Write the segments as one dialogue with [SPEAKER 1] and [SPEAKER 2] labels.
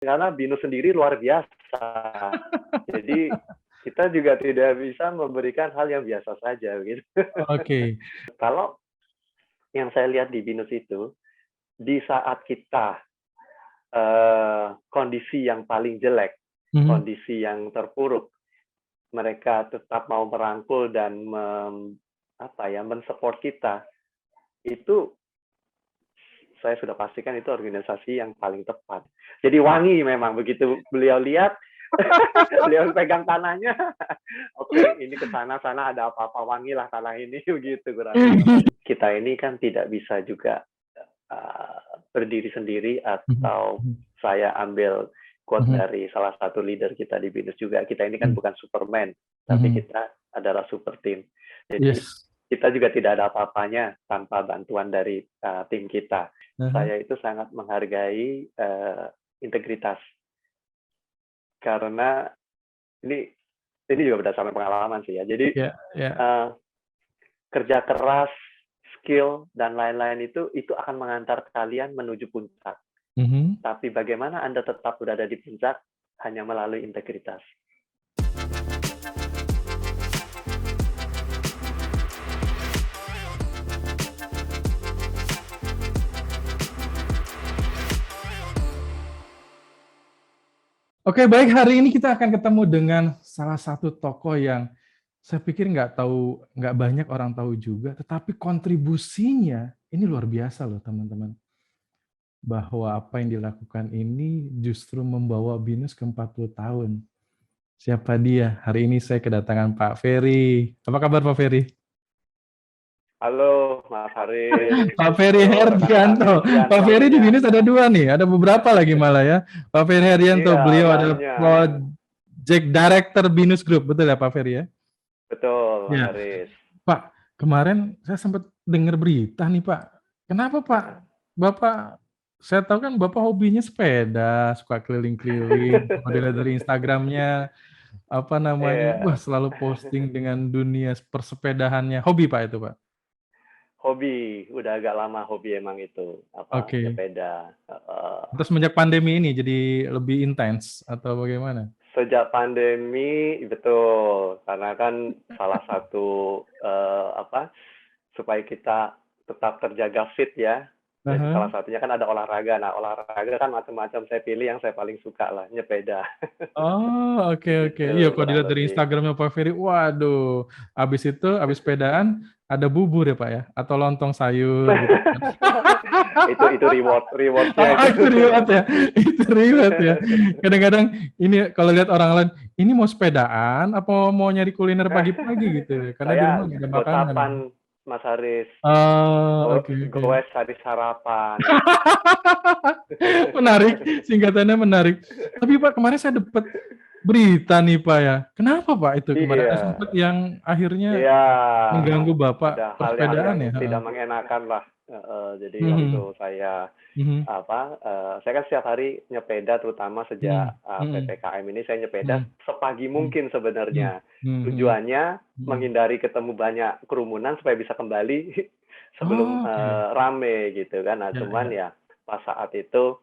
[SPEAKER 1] karena BINUS sendiri luar biasa. Jadi kita juga tidak bisa memberikan hal yang biasa saja gitu.
[SPEAKER 2] Oke.
[SPEAKER 1] Kalau yang saya lihat di BINUS itu, di saat kita kondisi yang paling jelek, kondisi yang terpuruk, mereka tetap mau merangkul dan mensupport kita, itu saya sudah pastikan itu organisasi yang paling tepat. Jadi wangi memang begitu beliau lihat, beliau pegang tanahnya, oke, ini ke sana ada apa-apa, wangilah tanah ini begitu kurang lebih. Kita ini kan tidak bisa juga berdiri sendiri, atau saya ambil quote dari salah satu leader kita di BINUS juga, kita ini kan bukan Superman, tapi kita adalah super team. Jadi kita juga tidak ada apa-apanya tanpa bantuan dari tim kita. Saya itu sangat menghargai integritas, karena ini juga berdasarkan pengalaman sih ya. Jadi kerja keras, skill dan lain-lain itu akan mengantar kalian menuju puncak. Tapi bagaimana Anda tetap berada di puncak hanya melalui integritas.
[SPEAKER 2] Oke, baik, hari ini kita akan ketemu dengan salah satu tokoh yang saya pikir nggak banyak orang tahu juga, tetapi kontribusinya ini luar biasa loh teman-teman. Bahwa apa yang dilakukan ini justru membawa BINUS ke 40 tahun. Siapa dia? Hari ini saya kedatangan Pak Ferry. Apa kabar Pak Ferry?
[SPEAKER 1] Halo Mas Haris.
[SPEAKER 2] Pak Ferry Herdianto. Pak Ferry di BINUS ada 2 nih, ada beberapa lagi malah ya. Pak Ferry Herdianto, beliau adalah Project Director BINUS Group, betul ya Pak Ferry ya?
[SPEAKER 1] Betul, Mas Haris.
[SPEAKER 2] Pak, kemarin saya sempat dengar berita nih Pak. Kenapa Pak? Bapak, saya tahu kan Bapak hobinya sepeda, suka keliling-keliling, dilihat dari Instagramnya, wah selalu posting dengan dunia persepedahannya. Hobi Pak itu Pak?
[SPEAKER 1] Hobi, udah agak lama hobi emang itu, sepeda.
[SPEAKER 2] Terus semenjak pandemi ini jadi lebih intens atau bagaimana?
[SPEAKER 1] Sejak pandemi, betul, karena kan salah satu supaya kita tetap terjaga fit ya. Jadi salah satunya kan ada olahraga. Nah, olahraga kan macam-macam, saya pilih yang saya paling suka lah, nyepeda.
[SPEAKER 2] Oh, oke. Iya, kalau dilihat dari Instagramnya Pak Ferry, waduh, habis sepedaan ada bubur ya Pak ya, atau lontong sayur gitu.
[SPEAKER 1] itu rewardnya.
[SPEAKER 2] Itu reward ya. Kadang-kadang ini kalau lihat orang lain, ini mau sepedaan apa mau nyari kuliner pagi-pagi gitu, karena di rumah nggak ada makanan.
[SPEAKER 1] Mas Haris.
[SPEAKER 2] Oke.
[SPEAKER 1] Goes habis sarapan.
[SPEAKER 2] Menarik, singkatannya menarik. Tapi Pak, kemarin saya dapat berita nih Pak ya. Kenapa Pak itu kemarin ada sempat yang akhirnya mengganggu Bapak
[SPEAKER 1] ada
[SPEAKER 2] persepedaan
[SPEAKER 1] hal yang
[SPEAKER 2] ya?
[SPEAKER 1] tidak mengenakan lah. Jadi waktu saya kan setiap hari nyepeda, terutama sejak PPKM ini saya nyepeda sepagi mungkin sebenarnya. Tujuannya menghindari ketemu banyak kerumunan supaya bisa kembali sebelum rame gitu kan. Nah, cuman ya pas saat itu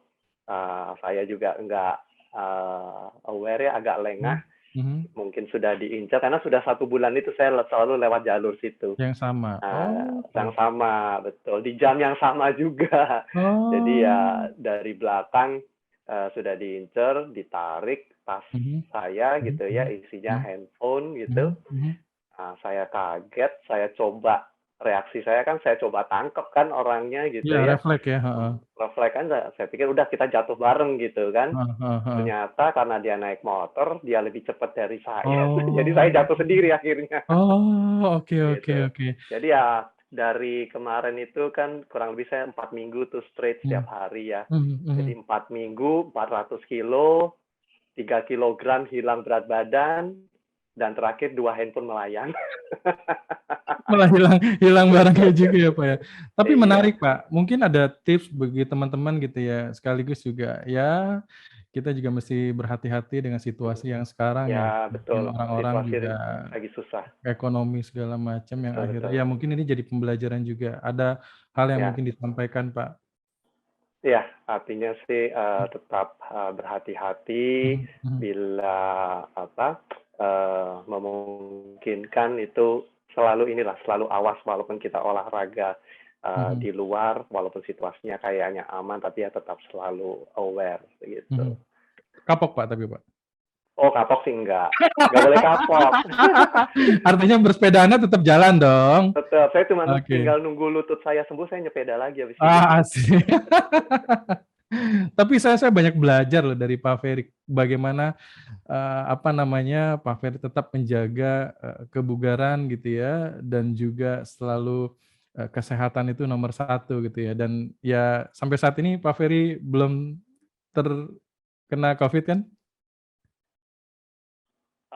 [SPEAKER 1] saya juga nggak aware ya, agak lengah. Mungkin sudah diincar karena sudah 1 bulan itu saya selalu lewat jalur situ.
[SPEAKER 2] Yang sama.
[SPEAKER 1] Yang sama, betul. Di jam yang sama juga. Jadi ya dari belakang sudah diincar, ditarik tas saya gitu ya, isinya handphone gitu. Saya kaget, saya coba, reaksi saya kan saya coba tangkep kan orangnya gitu ya.
[SPEAKER 2] Refleks ya.
[SPEAKER 1] Refleks kan, saya pikir udah kita jatuh bareng gitu kan. Ternyata karena dia naik motor, dia lebih cepat dari saya. Jadi saya jatuh sendiri akhirnya.
[SPEAKER 2] Oke.
[SPEAKER 1] Jadi ya dari kemarin itu kan kurang lebih saya 4 minggu tuh straight setiap hari ya. Jadi 4 minggu, 400 kilo, 3 kilogram hilang berat badan, dan terakhir 2 handphone melayang.
[SPEAKER 2] Malah hilang barangnya juga ya Pak ya. Tapi menarik Pak, mungkin ada tips bagi teman-teman gitu ya, sekaligus juga ya kita juga mesti berhati-hati dengan situasi yang sekarang ya.
[SPEAKER 1] Betul.
[SPEAKER 2] Orang-orang juga
[SPEAKER 1] lagi susah.
[SPEAKER 2] Ekonomi segala macam yang akhirnya ya mungkin ini jadi pembelajaran juga. Ada hal yang mungkin disampaikan Pak?
[SPEAKER 1] Ya, artinya sih tetap berhati-hati
[SPEAKER 2] Mhm.
[SPEAKER 1] bila memungkinkan itu selalu awas walaupun kita olahraga
[SPEAKER 2] Mhm.
[SPEAKER 1] di luar, walaupun situasinya kayaknya aman, tapi ya tetap selalu aware
[SPEAKER 2] Mhm.
[SPEAKER 1] begitu.
[SPEAKER 2] Kapok Pak tapi Pak.
[SPEAKER 1] Oh, kapok sih nggak boleh kapok.
[SPEAKER 2] Artinya bersepedaannya tetap jalan dong.
[SPEAKER 1] Tetap, saya cuma
[SPEAKER 2] Oke.
[SPEAKER 1] tinggal nunggu lutut saya sembuh, saya nyepeda lagi habis itu.
[SPEAKER 2] Asik. Tapi saya banyak belajar loh dari Pak Ferry bagaimana Pak Ferry tetap menjaga kebugaran gitu ya dan juga selalu kesehatan itu nomor satu gitu ya dan ya sampai saat ini Pak Ferry belum terkena COVID kan?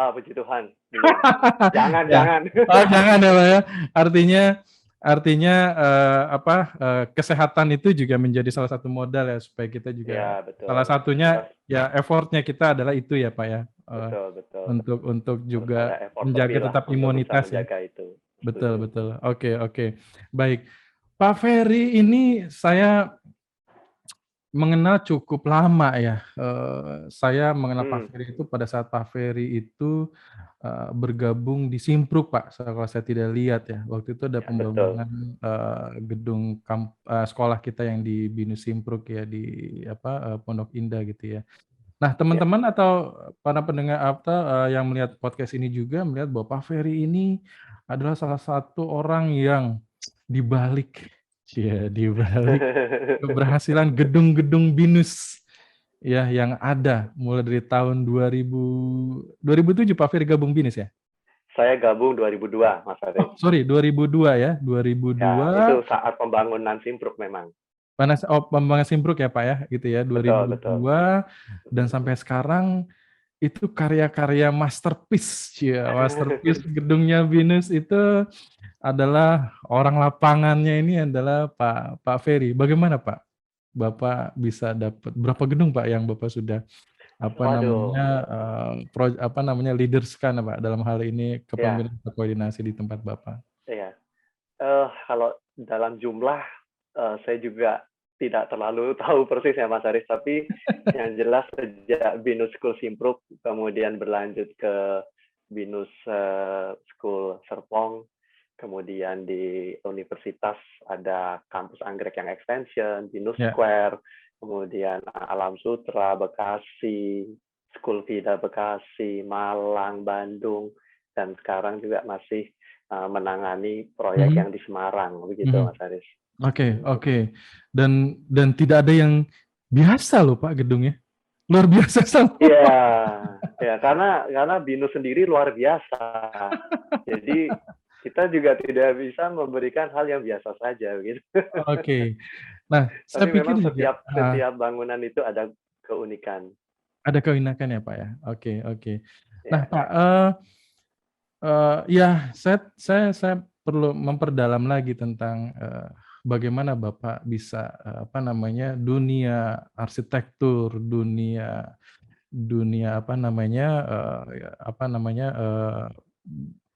[SPEAKER 1] Puji Tuhan, belum. Jangan,
[SPEAKER 2] Ya.
[SPEAKER 1] jangan.
[SPEAKER 2] Oh jangan ya Pak ya. Artinya artinya kesehatan itu juga menjadi salah satu modal ya supaya kita juga
[SPEAKER 1] Ya,
[SPEAKER 2] salah
[SPEAKER 1] betul.
[SPEAKER 2] satunya
[SPEAKER 1] Kita,
[SPEAKER 2] ya effortnya kita adalah itu ya Pak ya.
[SPEAKER 1] betul, betul.
[SPEAKER 2] Untuk
[SPEAKER 1] Harus
[SPEAKER 2] juga
[SPEAKER 1] ada effort
[SPEAKER 2] menjaga
[SPEAKER 1] lebih lah
[SPEAKER 2] tetap
[SPEAKER 1] untuk bisa
[SPEAKER 2] imunitas ya.
[SPEAKER 1] menjaga itu.
[SPEAKER 2] Betul
[SPEAKER 1] Setuju.
[SPEAKER 2] betul. Oke oke. Baik. Pak Ferry ini saya mengenal cukup lama ya, saya mengenal
[SPEAKER 1] Hmm,
[SPEAKER 2] Pak Ferry itu pada saat Pak Ferry itu, bergabung di Simpruk Pak, kalau saya tidak lihat ya. Waktu itu ada
[SPEAKER 1] ya, betul.
[SPEAKER 2] pembangunan, gedung sekolah kita yang di BINUS Simpruk ya, di Pondok Indah gitu ya. Nah
[SPEAKER 1] Ya.
[SPEAKER 2] teman-teman atau para pendengar yang melihat podcast ini juga melihat bahwa Pak Ferry ini adalah salah satu orang yang di balik di balik keberhasilan gedung-gedung BINUS, ya, yang ada mulai dari tahun 2007 Pak Ferry gabung BINUS ya?
[SPEAKER 1] Saya gabung 2002, Mas
[SPEAKER 2] Oh
[SPEAKER 1] Farid.
[SPEAKER 2] sorry 2002 ya,
[SPEAKER 1] Ya,
[SPEAKER 2] 2002
[SPEAKER 1] itu saat pembangunan Simpruk memang.
[SPEAKER 2] Pembangunan Simpruk ya Pak ya, gitu ya,
[SPEAKER 1] Betul, betul.
[SPEAKER 2] 2002 dan sampai sekarang itu karya-karya masterpiece, ya, masterpiece gedungnya BINUS itu adalah orang lapangannya ini adalah Pak Ferry. Bagaimana Pak? Bapak bisa dapat berapa gedung Pak yang Bapak sudah
[SPEAKER 1] Waduh,
[SPEAKER 2] leaders-kan Pak dalam hal ini
[SPEAKER 1] ya,
[SPEAKER 2] kepemimpinan koordinasi di tempat Bapak?
[SPEAKER 1] ya. Kalau dalam jumlah, saya juga tidak terlalu tahu persis ya Mas Haris, tapi yang jelas sejak BINUS School Simpruk, kemudian berlanjut ke BINUS School Serpong, kemudian di universitas ada kampus Anggrek yang extension, BINUS
[SPEAKER 2] Ya.
[SPEAKER 1] Square, kemudian Alam Sutra, Bekasi, School Vida Bekasi, Malang, Bandung, dan sekarang juga masih menangani proyek
[SPEAKER 2] Mhm
[SPEAKER 1] yang di Semarang, begitu
[SPEAKER 2] mhm.
[SPEAKER 1] Mas Haris.
[SPEAKER 2] Oke oke. Dan tidak ada yang biasa loh Pak gedungnya. Luar biasa sama.
[SPEAKER 1] Iya, ya karena BINUS sendiri luar biasa. Jadi kita juga tidak bisa memberikan hal yang biasa saja, gitu.
[SPEAKER 2] Oke. Nah, saya
[SPEAKER 1] Tapi
[SPEAKER 2] pikir
[SPEAKER 1] memang
[SPEAKER 2] juga
[SPEAKER 1] setiap bangunan itu ada keunikan.
[SPEAKER 2] ada keunikan ya Pak ya? Oke oke. Nah
[SPEAKER 1] Ya,
[SPEAKER 2] Pak, ya saya perlu memperdalam lagi tentang, bagaimana Bapak bisa, dunia arsitektur, dunia dunia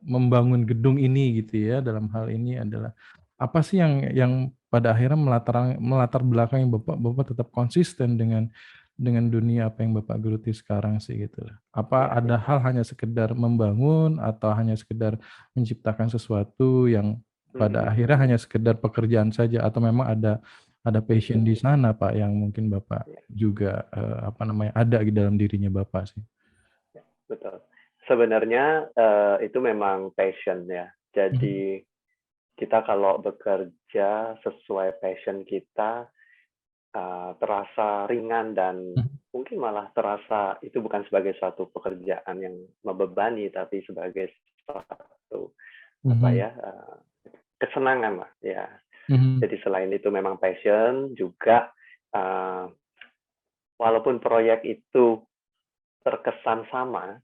[SPEAKER 2] membangun gedung ini gitu ya, dalam hal ini adalah apa sih yang pada akhirnya melatar belakangi Bapak Bapak tetap konsisten dengan dunia apa yang Bapak geluti sekarang sih gitu? Apa
[SPEAKER 1] ya,
[SPEAKER 2] ada
[SPEAKER 1] ya.
[SPEAKER 2] hal hanya sekedar membangun atau hanya sekedar menciptakan sesuatu yang pada
[SPEAKER 1] Mhm,
[SPEAKER 2] akhirnya hanya sekedar pekerjaan saja atau memang ada passion di sana Pak yang mungkin Bapak
[SPEAKER 1] ya,
[SPEAKER 2] juga, ada di dalam dirinya Bapak sih?
[SPEAKER 1] ya, betul. Sebenarnya itu memang passion ya.
[SPEAKER 2] Mhm
[SPEAKER 1] Jadi kita kalau bekerja sesuai passion kita, terasa ringan dan
[SPEAKER 2] mhm
[SPEAKER 1] mungkin malah terasa itu bukan sebagai suatu pekerjaan yang membebani, tapi sebagai suatu
[SPEAKER 2] mhm
[SPEAKER 1] kesenangan lah ya.
[SPEAKER 2] mhm
[SPEAKER 1] Jadi selain itu memang passion juga, uh, walaupun proyek itu terkesan sama,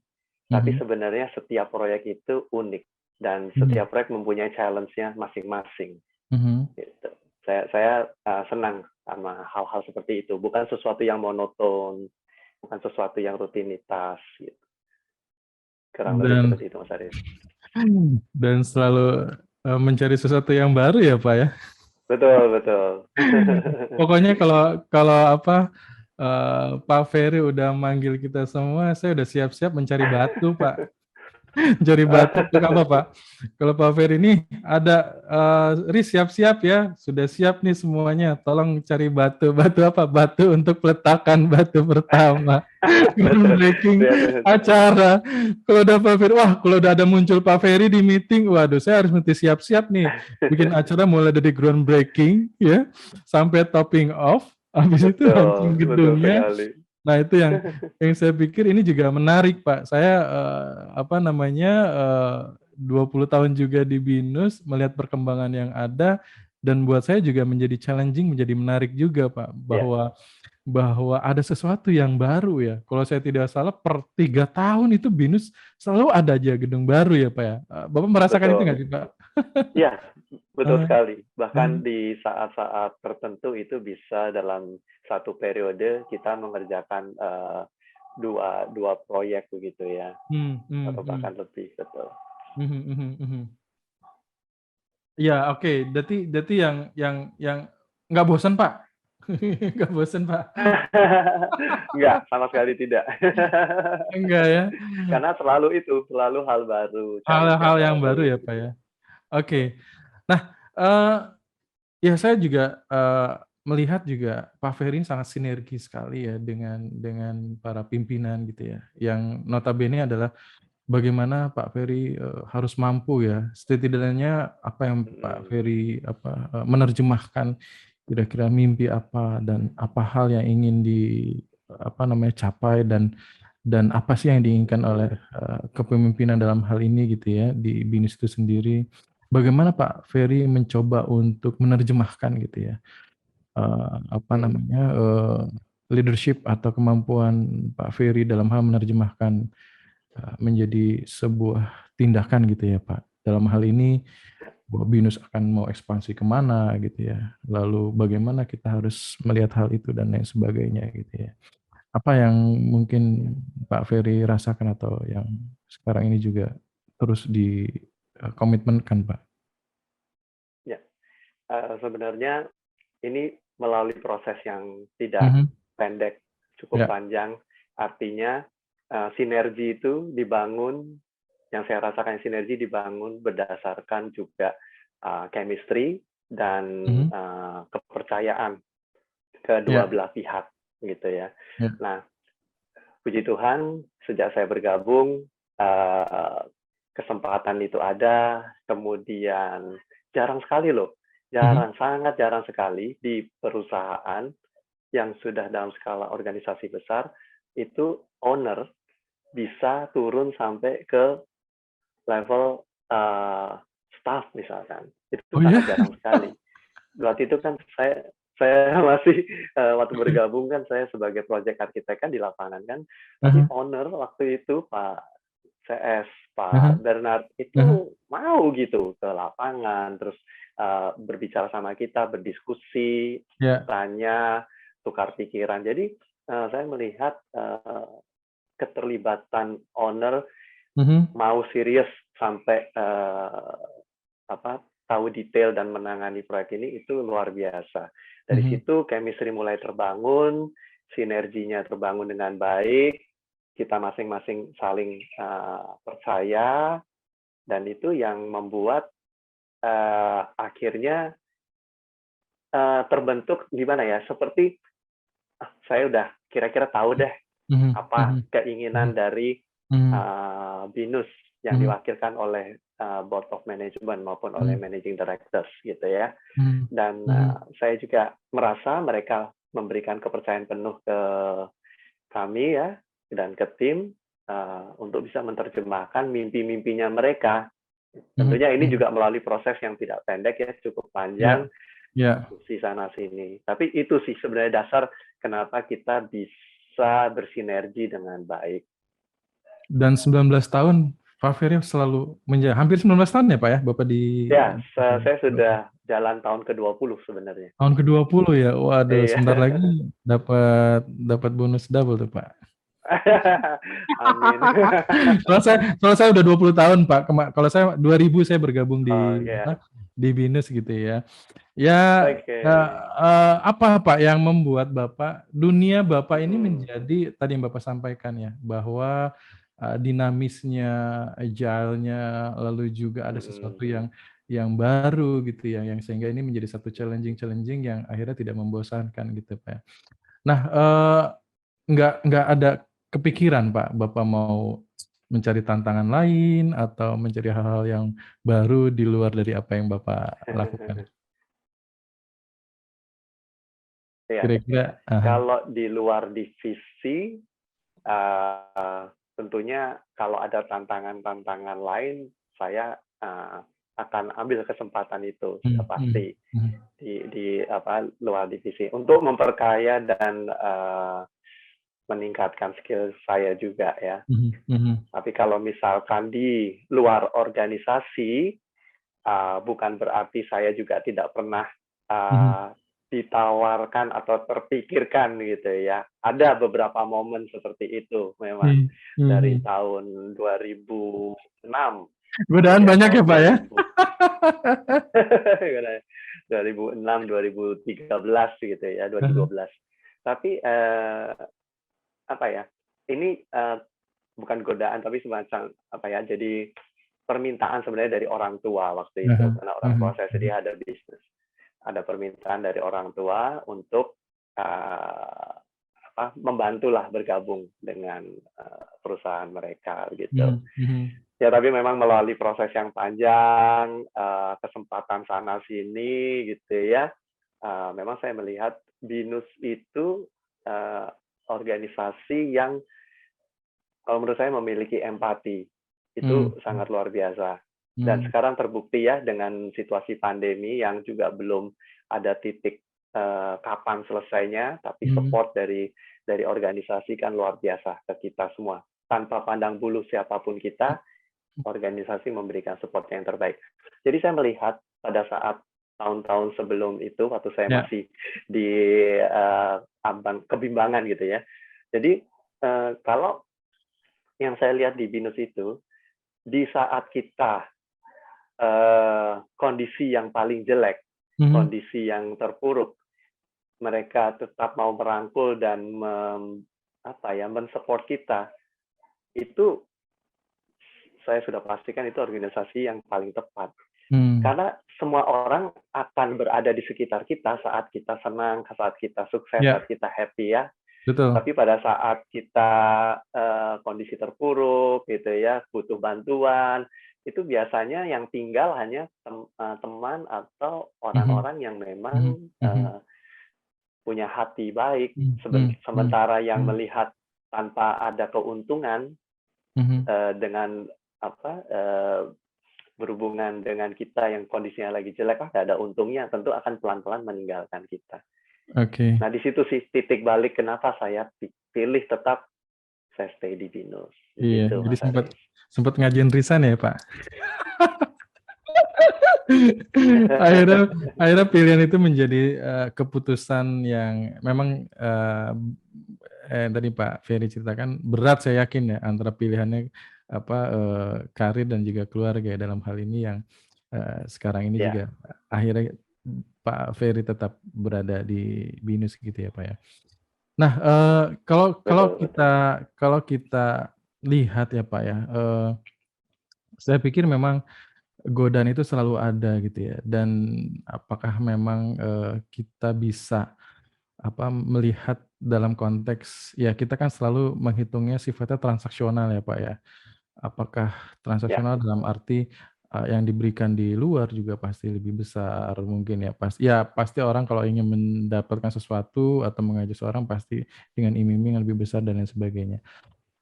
[SPEAKER 1] tapi
[SPEAKER 2] mhm
[SPEAKER 1] sebenarnya setiap proyek itu unik dan
[SPEAKER 2] mhm
[SPEAKER 1] setiap proyek mempunyai challenge-nya masing-masing.
[SPEAKER 2] mhm.
[SPEAKER 1] Gitu. Saya senang sama hal-hal seperti itu, bukan sesuatu yang monoton, bukan sesuatu yang rutinitas, gitu. Kurang lebih
[SPEAKER 2] Dan
[SPEAKER 1] seperti itu, Mas Aris.
[SPEAKER 2] dan selalu, mencari sesuatu yang baru ya, Pak, ya?
[SPEAKER 1] Betul, betul.
[SPEAKER 2] Pokoknya kalau kalau apa Pak Ferry udah manggil kita semua, saya udah siap-siap mencari batu, Pak. Mencari batu untuk apa, Pak? Kalau Pak Ferry ini ada, Riz siap-siap ya, sudah siap nih semuanya. Tolong cari batu. Batu apa? Batu untuk peletakan batu pertama.
[SPEAKER 1] Betul.
[SPEAKER 2] Groundbreaking
[SPEAKER 1] Betul.
[SPEAKER 2] acara. Kalau udah Pak Ferry, wah kalau udah ada muncul Pak Ferry di meeting, waduh saya harus mesti siap-siap nih. Bikin acara mulai dari groundbreaking ya, sampai topping off. Habis itu launching
[SPEAKER 1] Betul, betul
[SPEAKER 2] gedungnya.
[SPEAKER 1] sekali.
[SPEAKER 2] Nah itu yang saya pikir ini juga menarik Pak. Saya apa namanya 20 tahun juga di BINUS melihat perkembangan yang ada dan buat saya juga menjadi challenging, menjadi menarik juga Pak
[SPEAKER 1] Ya,
[SPEAKER 2] bahwa ada sesuatu yang baru ya. Kalau saya tidak salah per 3 tahun itu BINUS selalu ada aja gedung baru ya Pak ya. Bapak merasakan itu nggak
[SPEAKER 1] betul.
[SPEAKER 2] sih Pak?
[SPEAKER 1] Ya, betul
[SPEAKER 2] Eh,
[SPEAKER 1] sekali. Bahkan
[SPEAKER 2] eh,
[SPEAKER 1] di saat-saat tertentu itu bisa dalam satu periode kita mengerjakan dua dua proyek begitu ya,
[SPEAKER 2] hmm, hmm,
[SPEAKER 1] atau
[SPEAKER 2] hmm,
[SPEAKER 1] bahkan lebih, betul.
[SPEAKER 2] hmm, hmm, hmm, hmm. Ya, oke. Berarti yang nggak bosan, Pak? Nggak bosan, Pak?
[SPEAKER 1] Enggak, sama sekali tidak.
[SPEAKER 2] Enggak ya.
[SPEAKER 1] Karena selalu itu, selalu hal baru, challenge
[SPEAKER 2] Hal-hal
[SPEAKER 1] yang
[SPEAKER 2] yang baru
[SPEAKER 1] baru
[SPEAKER 2] ya, Pak
[SPEAKER 1] gitu.
[SPEAKER 2] ya. Oke. Nah, eh, ya saya juga melihat juga Pak Ferry ini sangat sinergi sekali ya dengan para pimpinan gitu ya. Yang notabene adalah bagaimana Pak Ferry harus mampu ya, setidaknya apa yang Pak
[SPEAKER 1] Mm,
[SPEAKER 2] Ferry menerjemahkan kira-kira mimpi apa dan apa hal yang ingin di apa namanya capai dan apa sih yang diinginkan oleh
[SPEAKER 1] mm,
[SPEAKER 2] kepemimpinan dalam hal ini gitu ya di BINUS itu sendiri. Bagaimana Pak Ferry mencoba untuk menerjemahkan gitu ya apa
[SPEAKER 1] mm.
[SPEAKER 2] namanya leadership atau kemampuan Pak Ferry dalam hal menerjemahkan menjadi sebuah tindakan gitu ya Pak. Dalam hal ini bahwa BINUS akan mau ekspansi kemana gitu ya. Lalu bagaimana kita harus melihat hal itu dan lain sebagainya gitu ya. Apa yang mungkin Pak Ferry rasakan atau yang sekarang ini juga terus di komitmenkan Pak?
[SPEAKER 1] Ya, sebenarnya ini melalui proses yang tidak
[SPEAKER 2] Mhm.
[SPEAKER 1] pendek, cukup
[SPEAKER 2] Ya.
[SPEAKER 1] panjang. Artinya sinergi itu dibangun, yang saya rasakan sinergi dibangun berdasarkan juga chemistry dan
[SPEAKER 2] Mhm.
[SPEAKER 1] kepercayaan kedua
[SPEAKER 2] Ya.
[SPEAKER 1] belah pihak gitu ya.
[SPEAKER 2] Ya.
[SPEAKER 1] Nah, puji Tuhan sejak saya bergabung uh, kesempatan itu ada, kemudian jarang sekali loh,
[SPEAKER 2] Mhm.
[SPEAKER 1] sangat jarang sekali di perusahaan yang sudah dalam skala organisasi besar itu owner bisa turun sampai ke level staff misalkan. Itu
[SPEAKER 2] Oh
[SPEAKER 1] sangat
[SPEAKER 2] ya?
[SPEAKER 1] jarang sekali. Waktu itu kan saya masih waktu bergabung kan saya sebagai project architect kan di lapangan kan, tapi
[SPEAKER 2] Aha.
[SPEAKER 1] owner waktu itu Pak CS,
[SPEAKER 2] Aha.
[SPEAKER 1] Pak Bernard
[SPEAKER 2] Aha.
[SPEAKER 1] itu mau gitu ke lapangan, terus berbicara sama kita, berdiskusi,
[SPEAKER 2] Ya.
[SPEAKER 1] tanya, tukar pikiran. Jadi saya melihat keterlibatan owner
[SPEAKER 2] Mhm.
[SPEAKER 1] mau serius sampai tahu detail dan menangani proyek ini itu luar biasa. Dari
[SPEAKER 2] Mhm.
[SPEAKER 1] situ chemistry mulai terbangun, sinerginya terbangun dengan baik, kita masing-masing saling percaya, dan itu yang membuat akhirnya terbentuk gimana ya, seperti saya udah kira-kira tahu deh
[SPEAKER 2] Mhm.
[SPEAKER 1] apa
[SPEAKER 2] Mhm.
[SPEAKER 1] keinginan
[SPEAKER 2] Mhm.
[SPEAKER 1] dari
[SPEAKER 2] Mhm.
[SPEAKER 1] BINUS yang
[SPEAKER 2] Mhm.
[SPEAKER 1] diwakilkan oleh Board of Management maupun oleh
[SPEAKER 2] Mhm.
[SPEAKER 1] Managing Directors gitu ya.
[SPEAKER 2] Mhm.
[SPEAKER 1] Dan
[SPEAKER 2] Mhm.
[SPEAKER 1] saya juga merasa mereka memberikan kepercayaan penuh ke kami ya dan ke tim untuk bisa menerjemahkan mimpi-mimpinya mereka.
[SPEAKER 2] Mhm.
[SPEAKER 1] Tentunya ini
[SPEAKER 2] Mhm.
[SPEAKER 1] juga melalui proses yang tidak pendek ya, cukup panjang,
[SPEAKER 2] Ya. Ya.
[SPEAKER 1] diskusi sana sini. Tapi itu sih sebenarnya dasar kenapa kita bisa bersinergi dengan baik.
[SPEAKER 2] Dan 19 tahun Pak Ferry selalu hampir 19 tahun ya Pak ya Bapak di
[SPEAKER 1] Ya, saya sudah jalan tahun ke-20 sebenarnya.
[SPEAKER 2] tahun ke-20 ya. Waduh,
[SPEAKER 1] Iya.
[SPEAKER 2] sebentar lagi dapat dapat bonus double tuh Pak.
[SPEAKER 1] Amin.
[SPEAKER 2] Kalau saya udah 20 tahun Pak. Kalau saya 2000 saya bergabung
[SPEAKER 1] Oh
[SPEAKER 2] di
[SPEAKER 1] ya,
[SPEAKER 2] di BINUS gitu ya. Ya,
[SPEAKER 1] Oke.
[SPEAKER 2] apa Pak yang membuat dunia Bapak ini
[SPEAKER 1] Mm-mm.
[SPEAKER 2] menjadi tadi yang Bapak sampaikan ya, bahwa, dinamisnya, agile-nya, lalu juga ada sesuatu
[SPEAKER 1] Mm-mm.
[SPEAKER 2] yang baru gitu ya, yang sehingga ini menjadi satu challenging yang akhirnya tidak membosankan gitu Pak ya. Nah, nggak ada kepikiran Pak, Bapak mau mencari tantangan lain atau mencari hal-hal yang baru di luar dari apa yang Bapak lakukan?
[SPEAKER 1] Ya,
[SPEAKER 2] Kira-kira
[SPEAKER 1] kalau di luar divisi, tentunya kalau ada tantangan-tantangan lain, saya akan ambil kesempatan itu, sudah
[SPEAKER 2] mhm mhm
[SPEAKER 1] pasti
[SPEAKER 2] mhm
[SPEAKER 1] di apa luar divisi untuk memperkaya dan meningkatkan skill saya juga ya.
[SPEAKER 2] mhm mhm
[SPEAKER 1] Tapi kalau misalkan di luar organisasi, bukan berarti saya juga tidak pernah
[SPEAKER 2] mhm
[SPEAKER 1] ditawarkan atau terpikirkan gitu ya. Ada beberapa momen seperti itu memang
[SPEAKER 2] mhm
[SPEAKER 1] dari
[SPEAKER 2] mhm.
[SPEAKER 1] tahun 2006,
[SPEAKER 2] Godaan
[SPEAKER 1] kemudian
[SPEAKER 2] banyak ya,
[SPEAKER 1] tahun
[SPEAKER 2] Pak, ya?
[SPEAKER 1] 2000 2006, 2013 gitu ya,
[SPEAKER 2] Heeh,
[SPEAKER 1] 2012. Tapi apa ya? Ini bukan godaan tapi semacam apa ya? Jadi permintaan sebenarnya dari orang tua waktu itu
[SPEAKER 2] heeh,
[SPEAKER 1] karena orang
[SPEAKER 2] heeh,
[SPEAKER 1] tua saya
[SPEAKER 2] heeh,
[SPEAKER 1] sendiri ada bisnis. Ada permintaan dari orang tua untuk membantulah bergabung dengan perusahaan mereka gitu.
[SPEAKER 2] mhm mhm
[SPEAKER 1] Ya tapi memang melalui proses yang panjang, kesempatan sana sini gitu ya. Memang saya melihat BINUS itu uh, organisasi yang kalau menurut saya memiliki empati. Itu
[SPEAKER 2] mhm
[SPEAKER 1] sangat luar biasa. Dan
[SPEAKER 2] mhm
[SPEAKER 1] sekarang terbukti ya dengan situasi pandemi yang juga belum ada titik kapan selesainya, tapi
[SPEAKER 2] mhm
[SPEAKER 1] support dari organisasi kan luar biasa ke kita semua. Tanpa pandang bulu siapapun kita, organisasi memberikan support yang terbaik. Jadi saya melihat pada saat tahun-tahun sebelum itu, waktu saya
[SPEAKER 2] ya,
[SPEAKER 1] masih di ambang kebimbangan gitu ya. Jadi kalau yang saya lihat di BINUS itu, di saat kita kondisi yang paling jelek,
[SPEAKER 2] mhm
[SPEAKER 1] kondisi yang terpuruk, mereka tetap mau merangkul dan mensupport kita, itu saya sudah pastikan itu organisasi yang paling tepat.
[SPEAKER 2] mmm,
[SPEAKER 1] Karena semua orang akan berada di sekitar kita saat kita senang, saat kita sukses,
[SPEAKER 2] ya,
[SPEAKER 1] saat kita happy ya.
[SPEAKER 2] betul,
[SPEAKER 1] Tapi pada saat kita kondisi terpuruk gitu ya, butuh bantuan, itu biasanya yang tinggal hanya teman atau
[SPEAKER 2] mhm
[SPEAKER 1] orang-orang yang
[SPEAKER 2] mhm
[SPEAKER 1] memang
[SPEAKER 2] mhm
[SPEAKER 1] punya hati baik.
[SPEAKER 2] mhm mhm mhm
[SPEAKER 1] Sementara yang
[SPEAKER 2] mhm
[SPEAKER 1] melihat tanpa ada keuntungan
[SPEAKER 2] mhm,
[SPEAKER 1] dengan apa berhubungan dengan kita yang kondisinya lagi jelek, nggak ada untungnya, tentu akan pelan-pelan meninggalkan kita.
[SPEAKER 2] oke,
[SPEAKER 1] Nah, di situ sih titik balik kenapa saya pilih tetap saya stay di BINUS.
[SPEAKER 2] iya,
[SPEAKER 1] Begitu,
[SPEAKER 2] jadi
[SPEAKER 1] Mas
[SPEAKER 2] sempet
[SPEAKER 1] Aris.
[SPEAKER 2] sempet ngajuin resign ya, Pak? Akhirnya akhirnya pilihan itu menjadi, keputusan yang memang, tadi Pak Ferry ceritakan berat saya yakin ya antara pilihannya apa, karir dan juga keluarga ya dalam hal ini yang, sekarang ini
[SPEAKER 1] Ya,
[SPEAKER 2] juga akhirnya Pak Ferry tetap berada di BINUS gitu ya, Pak ya. Nah, kalau kalau
[SPEAKER 1] betul betul.
[SPEAKER 2] kita kalau kita lihat ya, Pak ya, saya pikir memang godaan itu selalu ada gitu ya dan apakah memang, kita bisa, melihat dalam konteks ya kita kan selalu menghitungnya sifatnya transaksional ya, Pak, ya. Apakah
[SPEAKER 1] Ya,
[SPEAKER 2] transaksional dalam arti, yang diberikan di luar juga pasti lebih besar mungkin ya pasti orang kalau ingin mendapatkan sesuatu atau mengajak seorang pasti dengan iming-iming yang lebih besar dan lain sebagainya.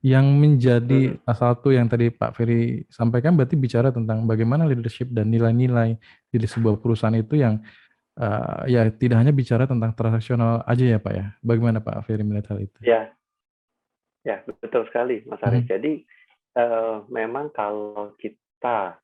[SPEAKER 2] Yang menjadi
[SPEAKER 1] mhm,
[SPEAKER 2] salah satu yang tadi Pak Ferry sampaikan berarti bicara tentang bagaimana leadership dan nilai-nilai di sebuah perusahaan itu yang, ya tidak hanya bicara tentang transaksional aja ya, Pak, ya. Bagaimana Pak Ferry melihat hal itu?
[SPEAKER 1] ya, ya, betul sekali, Mas Aris.
[SPEAKER 2] Mhm
[SPEAKER 1] Jadi, memang kalau kita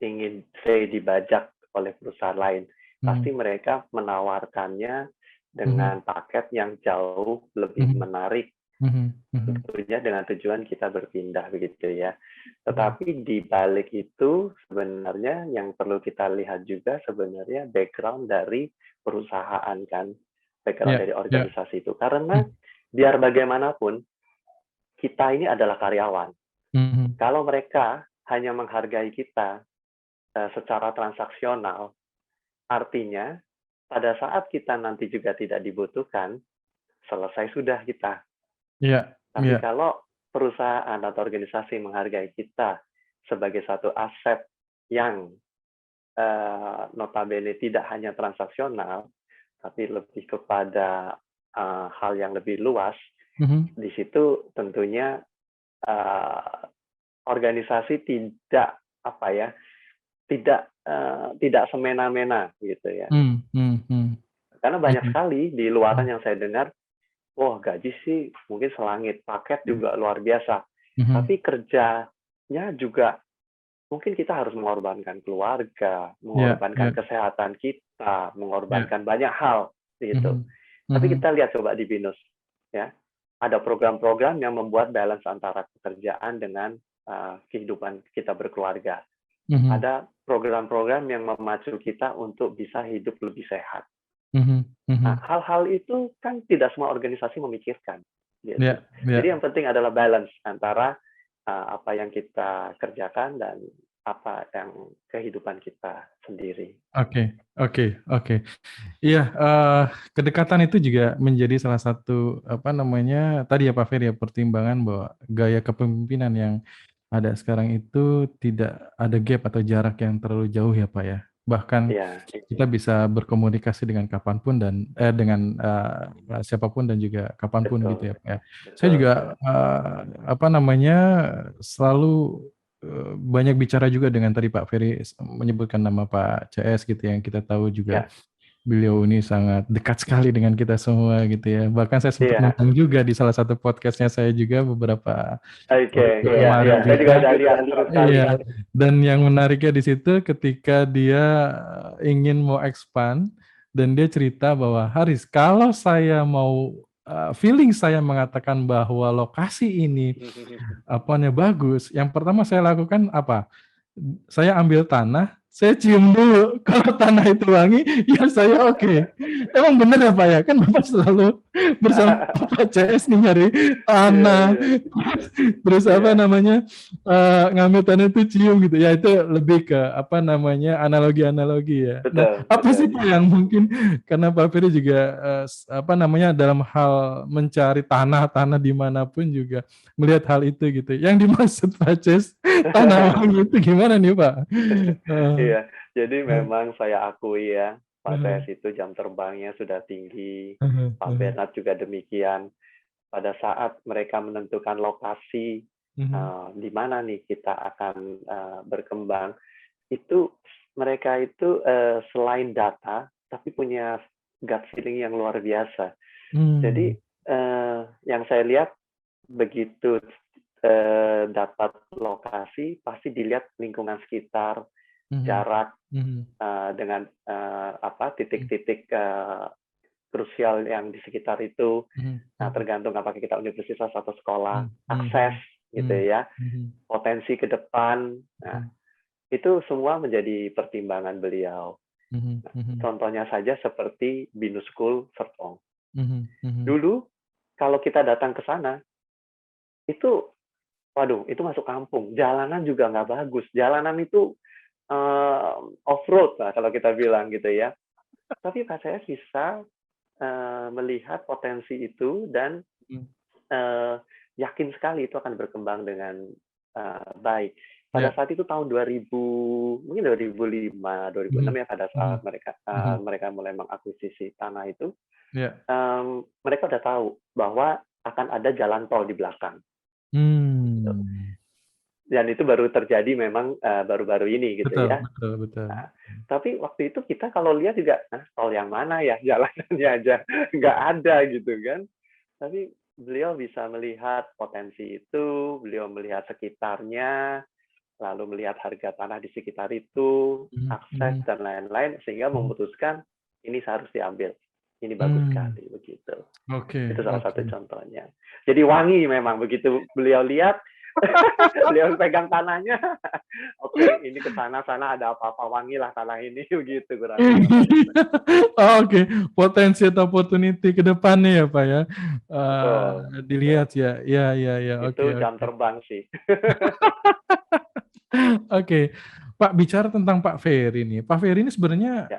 [SPEAKER 1] ingin say dibajak oleh perusahaan lain,
[SPEAKER 2] mhm
[SPEAKER 1] pasti mereka menawarkannya
[SPEAKER 2] mhm
[SPEAKER 1] dengan paket yang jauh lebih
[SPEAKER 2] mhm
[SPEAKER 1] menarik
[SPEAKER 2] Mhm. Mhm.
[SPEAKER 1] Tentunya dengan tujuan kita berpindah begitu ya.
[SPEAKER 2] Mhm.
[SPEAKER 1] Tetapi di balik itu sebenarnya yang perlu kita lihat juga sebenarnya background dari perusahaan kan, background
[SPEAKER 2] Ya,
[SPEAKER 1] dari
[SPEAKER 2] ya.
[SPEAKER 1] organisasi itu. Karena
[SPEAKER 2] Mhm.
[SPEAKER 1] biar bagaimanapun kita ini adalah karyawan.
[SPEAKER 2] Mhm.
[SPEAKER 1] Kalau mereka hanya menghargai kita secara transaksional, artinya pada saat kita nanti juga tidak dibutuhkan, selesai sudah kita.
[SPEAKER 2] Iya,
[SPEAKER 1] Tapi
[SPEAKER 2] iya.
[SPEAKER 1] kalau perusahaan atau organisasi menghargai kita sebagai satu aset yang notabene tidak hanya transaksional, tapi lebih kepada hal yang lebih luas,
[SPEAKER 2] Mhm.
[SPEAKER 1] di situ tentunya uh, organisasi tidak apa ya, tidak semena-mena gitu ya.
[SPEAKER 2] Mmm, mhm. Mhm.
[SPEAKER 1] Karena banyak
[SPEAKER 2] Oke.
[SPEAKER 1] sekali di luaran
[SPEAKER 2] Mhm.
[SPEAKER 1] yang saya dengar, wah gaji sih mungkin selangit, paket juga luar biasa.
[SPEAKER 2] Mhm.
[SPEAKER 1] Tapi kerjanya juga mungkin kita harus mengorbankan keluarga,
[SPEAKER 2] Iya,
[SPEAKER 1] mengorbankan
[SPEAKER 2] iya.
[SPEAKER 1] kesehatan kita,
[SPEAKER 2] Iya.
[SPEAKER 1] mengorbankan banyak hal gitu.
[SPEAKER 2] Mhm.
[SPEAKER 1] Tapi
[SPEAKER 2] Mhm.
[SPEAKER 1] kita lihat coba di BINUS ya, ada program-program yang membuat balance antara pekerjaan dengan kehidupan kita berkeluarga.
[SPEAKER 2] Mhm.
[SPEAKER 1] Ada program-program yang memacu kita untuk bisa hidup lebih sehat.
[SPEAKER 2] Mhm.
[SPEAKER 1] Nah,
[SPEAKER 2] Mhm.
[SPEAKER 1] hal-hal itu kan tidak semua organisasi memikirkan, gitu.
[SPEAKER 2] Iya, iya.
[SPEAKER 1] Jadi yang penting adalah balance antara apa yang kita kerjakan dan apa yang kehidupan kita sendiri.
[SPEAKER 2] Oke, oke, oke. Iya, kedekatan itu juga menjadi salah satu, apa namanya, tadi ya Pak Ferry ya, pertimbangan bahwa gaya kepemimpinan yang ada sekarang itu tidak ada gap atau jarak yang terlalu jauh ya Pak ya. Bahkan
[SPEAKER 1] Iya,
[SPEAKER 2] kita bisa berkomunikasi dengan kapan pun dan dengan, siapa pun dan juga kapan pun gitu
[SPEAKER 1] betul,
[SPEAKER 2] ya Pak ya. Saya
[SPEAKER 1] betul.
[SPEAKER 2] juga, apa namanya, selalu, banyak bicara juga dengan tadi Pak Ferry menyebutkan nama Pak CS gitu yang kita tahu juga
[SPEAKER 1] Ya,
[SPEAKER 2] beliau ini sangat dekat sekali dengan kita semua gitu ya. Bahkan saya sempat
[SPEAKER 1] iya.
[SPEAKER 2] ngundang juga di salah satu podcast-nya saya juga beberapa
[SPEAKER 1] Oke,
[SPEAKER 2] waktu
[SPEAKER 1] iya, iya.
[SPEAKER 2] kemarin
[SPEAKER 1] Saya juga
[SPEAKER 2] juga.
[SPEAKER 1] udah lihat seru sekali.
[SPEAKER 2] Iya, dan yang menariknya di situ ketika dia ingin mau expand dan dia cerita bahwa, "Haris, kalau saya mau feeling saya mengatakan bahwa lokasi ini apanya bagus, yang pertama saya lakukan apa? Saya ambil tanah, saya cium dulu. Kalau tanah itu wangi, ya saya oke. Emang bener ya Pak ya? Kan Bapak selalu bersama Pak CS nih nyari
[SPEAKER 1] Iya,
[SPEAKER 2] tanah,
[SPEAKER 1] iya,
[SPEAKER 2] terus apa
[SPEAKER 1] iya.
[SPEAKER 2] namanya, ngambil tanah itu cium gitu. Ya itu lebih ke apa namanya, analogi-analogi ya. Nah,
[SPEAKER 1] Betul,
[SPEAKER 2] apa sih
[SPEAKER 1] betul.
[SPEAKER 2] Pak yang mungkin karena Pak Ferry juga, apa namanya, dalam hal mencari tanah-tanah dimanapun juga melihat hal itu gitu. Yang dimaksud Pak CS tanah wangi itu gimana nih Pak?
[SPEAKER 1] Iya, jadi memang saya akui ya, Pak
[SPEAKER 2] Heeh,
[SPEAKER 1] CS itu jam terbangnya sudah tinggi,
[SPEAKER 2] heeh,
[SPEAKER 1] Pak
[SPEAKER 2] heeh,
[SPEAKER 1] Bernard juga demikian. Pada saat mereka menentukan lokasi
[SPEAKER 2] mhm,
[SPEAKER 1] di mana nih kita akan berkembang, itu mereka itu selain data, tapi punya gut feeling yang luar biasa. Jadi
[SPEAKER 2] mmm,
[SPEAKER 1] yang saya lihat begitu dapat lokasi, pasti dilihat lingkungan sekitar,
[SPEAKER 2] mhm,
[SPEAKER 1] jarak
[SPEAKER 2] mhm,
[SPEAKER 1] dengan apa
[SPEAKER 2] mhm,
[SPEAKER 1] titik-titik krusial yang di sekitar itu.
[SPEAKER 2] mhm,
[SPEAKER 1] Nah,
[SPEAKER 2] mhm,
[SPEAKER 1] tergantung apakah kita universitas atau sekolah,
[SPEAKER 2] mhm,
[SPEAKER 1] akses
[SPEAKER 2] mhm,
[SPEAKER 1] gitu
[SPEAKER 2] mhm,
[SPEAKER 1] ya,
[SPEAKER 2] mhm,
[SPEAKER 1] potensi ke depan. Nah,
[SPEAKER 2] mhm,
[SPEAKER 1] itu semua menjadi pertimbangan beliau.
[SPEAKER 2] mhm, mhm,
[SPEAKER 1] Contohnya saja seperti Binus School Serpong.
[SPEAKER 2] mhm, mhm,
[SPEAKER 1] Dulu kalau kita datang ke sana, itu waduh, itu masuk kampung. Jalanan juga nggak bagus. Jalanan itu off-road lah kalau kita bilang gitu ya. Tapi Pak saya bisa melihat potensi itu dan
[SPEAKER 2] mhm,
[SPEAKER 1] uh, yakin sekali itu akan berkembang dengan baik. Pada
[SPEAKER 2] ya,
[SPEAKER 1] saat itu tahun 2000, mungkin 2005, 2006
[SPEAKER 2] mhm,
[SPEAKER 1] ya pada saat
[SPEAKER 2] mhm,
[SPEAKER 1] mereka
[SPEAKER 2] mhm,
[SPEAKER 1] mereka mulai mengakuisisi tanah itu,
[SPEAKER 2] ya,
[SPEAKER 1] mereka udah tahu bahwa akan ada jalan tol di belakang. Gitu.
[SPEAKER 2] mmm,
[SPEAKER 1] Dan itu baru terjadi memang baru-baru ini gitu
[SPEAKER 2] betul,
[SPEAKER 1] ya.
[SPEAKER 2] betul, betul,
[SPEAKER 1] Nah, tapi waktu itu kita kalau lihat juga, tol yang mana ya, jalanannya aja nggak ada gitu kan. Tapi beliau bisa melihat potensi itu, beliau melihat sekitarnya, lalu melihat harga tanah di sekitar itu,
[SPEAKER 2] mhm,
[SPEAKER 1] akses
[SPEAKER 2] mhm,
[SPEAKER 1] dan lain-lain, sehingga
[SPEAKER 2] mhm,
[SPEAKER 1] memutuskan ini harus diambil. ini bagus
[SPEAKER 2] Hmm.
[SPEAKER 1] sekali begitu.
[SPEAKER 2] Oke,
[SPEAKER 1] Itu salah
[SPEAKER 2] oke.
[SPEAKER 1] satu contohnya. Jadi wangi memang begitu beliau lihat, beliau pegang tanahnya, oke ini ke sana ada apa-apa wangilah tanah ini begitu kurang lebih.
[SPEAKER 2] Oke, potensi atau opportunity ke depannya ya Pak ya.
[SPEAKER 1] Betul, betul.
[SPEAKER 2] Dilihat ya. Ya, ya, ya.
[SPEAKER 1] Itu
[SPEAKER 2] Oke,
[SPEAKER 1] jam
[SPEAKER 2] oke.
[SPEAKER 1] terbang sih.
[SPEAKER 2] Oke, Pak bicara tentang Pak Ferry nih. Pak Ferry ini sebenarnya
[SPEAKER 1] Ya,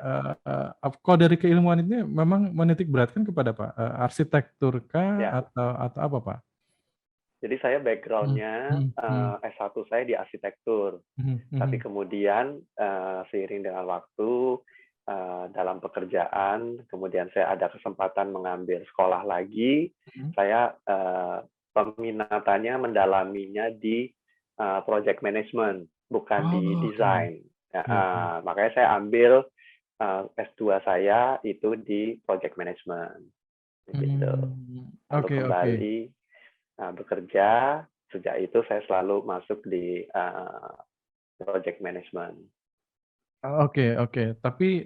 [SPEAKER 2] kalau dari keilmuan ini memang menitik beratkan kepada Pak arsitektur kah
[SPEAKER 1] ya.
[SPEAKER 2] atau apa Pak?
[SPEAKER 1] Jadi saya
[SPEAKER 2] Hmm,
[SPEAKER 1] backgroundnya
[SPEAKER 2] hmm, hmm,
[SPEAKER 1] S1 saya di arsitektur,
[SPEAKER 2] hmm,
[SPEAKER 1] tapi
[SPEAKER 2] hmm,
[SPEAKER 1] kemudian seiring dengan waktu dalam pekerjaan, kemudian saya ada kesempatan mengambil sekolah lagi,
[SPEAKER 2] hmm.
[SPEAKER 1] saya peminatannya mendalaminya di project management, bukan di
[SPEAKER 2] Oh, oke,
[SPEAKER 1] desain. Ya,
[SPEAKER 2] oke, oke.
[SPEAKER 1] makanya saya ambil S2 saya itu di project management, gitu. Lalu
[SPEAKER 2] Oke, oke.
[SPEAKER 1] kembali bekerja, sejak itu saya selalu masuk di project management.
[SPEAKER 2] Oke, oke. Tapi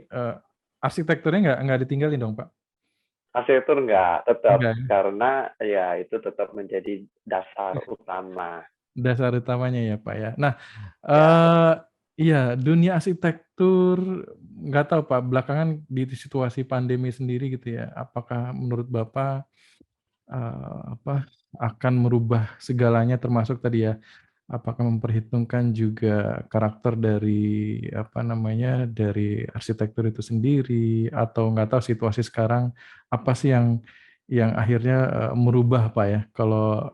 [SPEAKER 2] arsitekturnya nggak ditinggalin dong, Pak?
[SPEAKER 1] Arsitektur enggak, tetap,
[SPEAKER 2] Enggak, ya?
[SPEAKER 1] karena ya itu tetap menjadi dasar utama.
[SPEAKER 2] Dasar utamanya ya, Pak ya. Nah,
[SPEAKER 1] Ya,
[SPEAKER 2] eh iya dunia arsitektur nggak tahu Pak. Belakangan di situasi pandemi sendiri gitu ya. Apakah menurut Bapak apa akan merubah segalanya termasuk tadi ya apakah memperhitungkan juga karakter dari apa namanya dari arsitektur itu sendiri atau nggak tahu situasi sekarang apa sih yang akhirnya merubah Pak ya kalau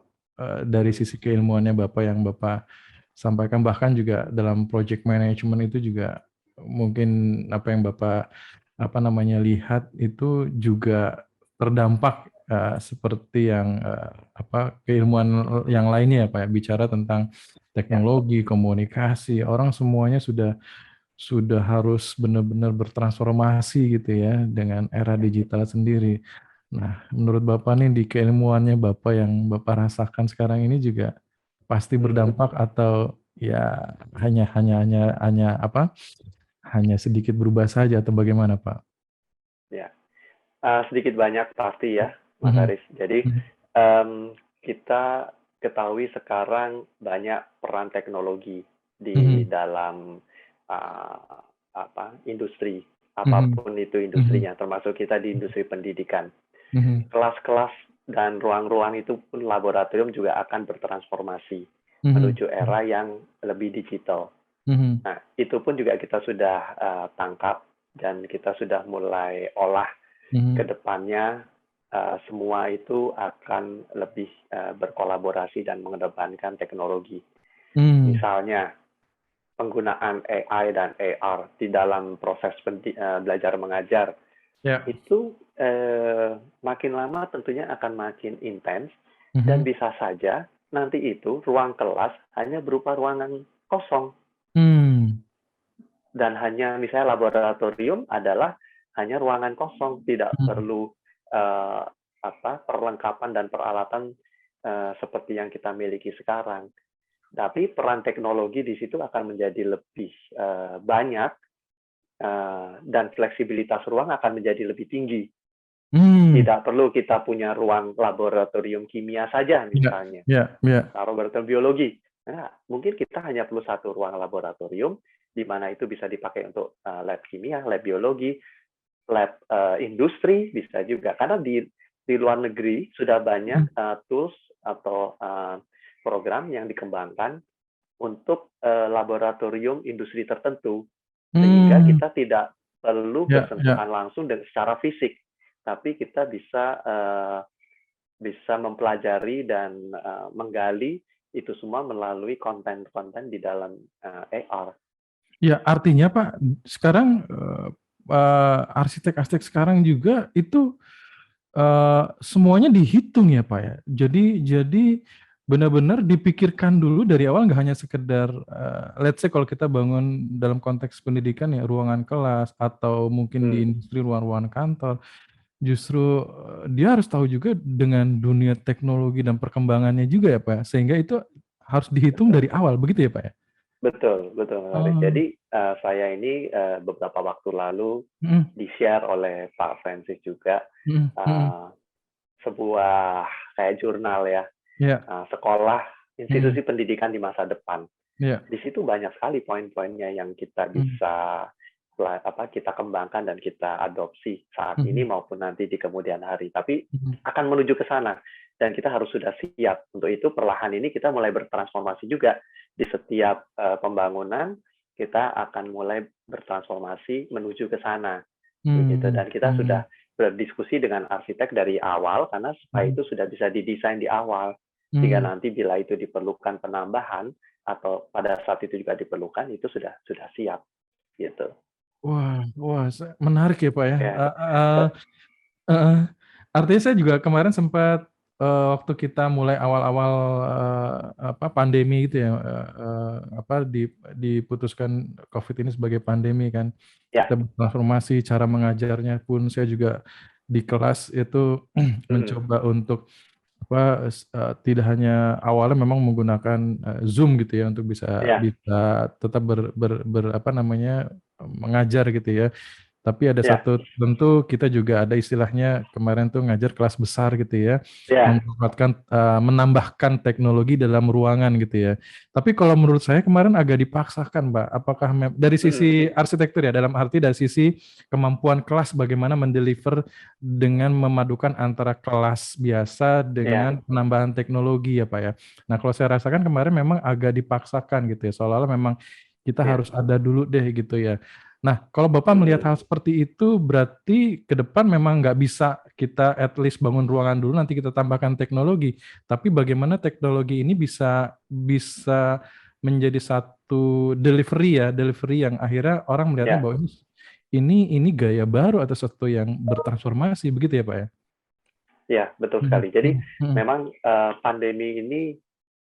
[SPEAKER 2] dari sisi keilmuannya Bapak yang Bapak sampaikan bahkan juga dalam project management itu juga mungkin apa yang Bapak apa namanya lihat itu juga terdampak seperti yang apa keilmuan yang lainnya ya Pak ya bicara tentang
[SPEAKER 1] ya.
[SPEAKER 2] teknologi, komunikasi, orang semuanya sudah harus benar-benar bertransformasi gitu ya dengan era
[SPEAKER 1] Ya.
[SPEAKER 2] digital sendiri. Nah, menurut Bapak nih di keilmuannya Bapak yang Bapak rasakan sekarang ini juga pasti berdampak atau ya hanya apa? Hanya sedikit berubah saja atau bagaimana, Pak?
[SPEAKER 1] Ya. Sedikit banyak pasti ya, Mas
[SPEAKER 2] Mhm,
[SPEAKER 1] Aris. Jadi
[SPEAKER 2] mhm,
[SPEAKER 1] kita ketahui sekarang banyak peran teknologi di
[SPEAKER 2] mhm,
[SPEAKER 1] dalam industri,
[SPEAKER 2] mhm,
[SPEAKER 1] apapun itu
[SPEAKER 2] mhm,
[SPEAKER 1] industrinya, termasuk kita di industri pendidikan.
[SPEAKER 2] mhm,
[SPEAKER 1] Kelas-kelas dan ruang-ruang itu pun laboratorium juga akan bertransformasi
[SPEAKER 2] mhm,
[SPEAKER 1] menuju era yang lebih digital.
[SPEAKER 2] mhm,
[SPEAKER 1] Nah, itu pun juga kita sudah tangkap dan kita sudah mulai olah ke
[SPEAKER 2] mhm,
[SPEAKER 1] depannya. Semua itu akan lebih berkolaborasi dan mengedepankan teknologi.
[SPEAKER 2] mhm,
[SPEAKER 1] Misalnya penggunaan AI dan AR di dalam proses belajar mengajar
[SPEAKER 2] ya,
[SPEAKER 1] itu makin lama tentunya akan makin intens dan
[SPEAKER 2] mhm,
[SPEAKER 1] bisa saja nanti itu ruang kelas hanya berupa ruangan kosong
[SPEAKER 2] mmm,
[SPEAKER 1] dan hanya misalnya laboratorium adalah hanya ruangan kosong, tidak
[SPEAKER 2] mhm,
[SPEAKER 1] perlu eh, perlengkapan dan peralatan seperti yang kita miliki sekarang. Tapi peran teknologi di situ akan menjadi lebih banyak dan fleksibilitas ruang akan menjadi lebih tinggi.
[SPEAKER 2] mmm,
[SPEAKER 1] Tidak perlu kita punya ruang laboratorium kimia saja
[SPEAKER 2] iya,
[SPEAKER 1] misalnya,
[SPEAKER 2] iya, iya,
[SPEAKER 1] laboratorium biologi. Nah, mungkin kita hanya perlu satu ruang laboratorium di mana itu bisa dipakai untuk lab kimia, lab biologi, lab industri bisa juga. Karena di luar negeri sudah
[SPEAKER 2] mhm,
[SPEAKER 1] banyak tools atau program yang dikembangkan untuk laboratorium industri tertentu, sehingga
[SPEAKER 2] mmm,
[SPEAKER 1] kita tidak perlu
[SPEAKER 2] iya, iya,
[SPEAKER 1] bersentuhan langsung dengan secara fisik, tapi kita bisa mempelajari dan menggali itu semua melalui konten-konten di dalam AR.
[SPEAKER 2] iya, artinya Pak, sekarang, arsitek-arsitek sekarang juga itu semuanya dihitung ya, Pak, ya? Jadi benar-benar dipikirkan dulu dari awal nggak hanya sekedar, let's say kalau kita bangun dalam konteks pendidikan ya ruangan kelas atau mungkin di
[SPEAKER 1] Hmm.
[SPEAKER 2] industri ruang-ruangan kantor, justru, dia harus tahu juga dengan dunia teknologi dan perkembangannya juga ya, Pak, ya? Sehingga itu harus dihitung
[SPEAKER 1] Betul.
[SPEAKER 2] dari awal begitu ya, Pak, ya?
[SPEAKER 1] betul, betul, Mas Haris.
[SPEAKER 2] Oh,
[SPEAKER 1] Jadi saya ini beberapa waktu lalu
[SPEAKER 2] mhm,
[SPEAKER 1] di-share oleh Pak Francis juga
[SPEAKER 2] mhm, mhm.
[SPEAKER 1] eh, sebuah kayak jurnal ya,
[SPEAKER 2] Iya,
[SPEAKER 1] sekolah
[SPEAKER 2] mhm,
[SPEAKER 1] institusi pendidikan di masa depan.
[SPEAKER 2] iya,
[SPEAKER 1] Di situ banyak sekali poin-poinnya yang kita
[SPEAKER 2] mhm,
[SPEAKER 1] bisa kita kembangkan dan kita adopsi saat ini
[SPEAKER 2] mhm,
[SPEAKER 1] maupun nanti di kemudian hari. Tapi
[SPEAKER 2] mhm,
[SPEAKER 1] akan menuju ke sana dan kita harus sudah siap. Untuk itu perlahan ini kita mulai bertransformasi juga di setiap pembangunan kita akan mulai bertransformasi menuju ke sana begitu
[SPEAKER 2] mmm,
[SPEAKER 1] dan kita
[SPEAKER 2] mhm,
[SPEAKER 1] sudah berdiskusi dengan arsitek dari awal karena supaya
[SPEAKER 2] mhm,
[SPEAKER 1] itu sudah bisa didesain di awal sehingga
[SPEAKER 2] mmm.
[SPEAKER 1] nanti bila itu diperlukan penambahan atau pada saat itu juga diperlukan itu sudah siap gitu
[SPEAKER 2] Wah wah, menarik ya, Pak, ya,
[SPEAKER 1] ya.
[SPEAKER 2] heeh. Artinya saya juga kemarin sempat, waktu kita mulai awal-awal, pandemi gitu ya, diputuskan Covid ini sebagai pandemi kan,
[SPEAKER 1] Ya.
[SPEAKER 2] kita bertransformasi, cara mengajarnya pun saya juga di kelas itu
[SPEAKER 1] Mhm.
[SPEAKER 2] mencoba untuk tidak hanya awalnya memang menggunakan, Zoom gitu ya untuk bisa
[SPEAKER 1] Ya.
[SPEAKER 2] bisa tetap apa namanya, mengajar gitu ya. Tapi ada
[SPEAKER 1] Ya.
[SPEAKER 2] satu tentu kita juga ada istilahnya kemarin tuh ngajar kelas besar gitu ya,
[SPEAKER 1] Ya.
[SPEAKER 2] menambahkan teknologi dalam ruangan gitu ya. Tapi kalau menurut saya kemarin agak dipaksakan, Mbak. Apakah dari
[SPEAKER 1] Mhm.
[SPEAKER 2] sisi arsitektur ya, dalam arti dari sisi kemampuan kelas bagaimana mendeliver dengan memadukan antara kelas biasa
[SPEAKER 1] Ya.
[SPEAKER 2] dengan penambahan teknologi ya, Pak, ya. Nah, kalau saya rasakan kemarin memang agak dipaksakan gitu ya, seolah-olah memang kita
[SPEAKER 1] Ya.
[SPEAKER 2] harus ada dulu deh gitu ya. Nah, kalau Bapak melihat
[SPEAKER 1] Mhm.
[SPEAKER 2] hal seperti itu, berarti ke depan memang nggak bisa kita at least bangun ruangan dulu, nanti kita tambahkan teknologi. Tapi bagaimana teknologi ini bisa bisa menjadi satu delivery ya, delivery yang akhirnya orang melihatnya
[SPEAKER 1] Ya.
[SPEAKER 2] bahwa ini gaya baru atau sesuatu yang bertransformasi, begitu ya, Pak, ya?
[SPEAKER 1] Ya, betul
[SPEAKER 2] Mhm,
[SPEAKER 1] sekali. Jadi
[SPEAKER 2] mhm, mhm,
[SPEAKER 1] memang pandemi ini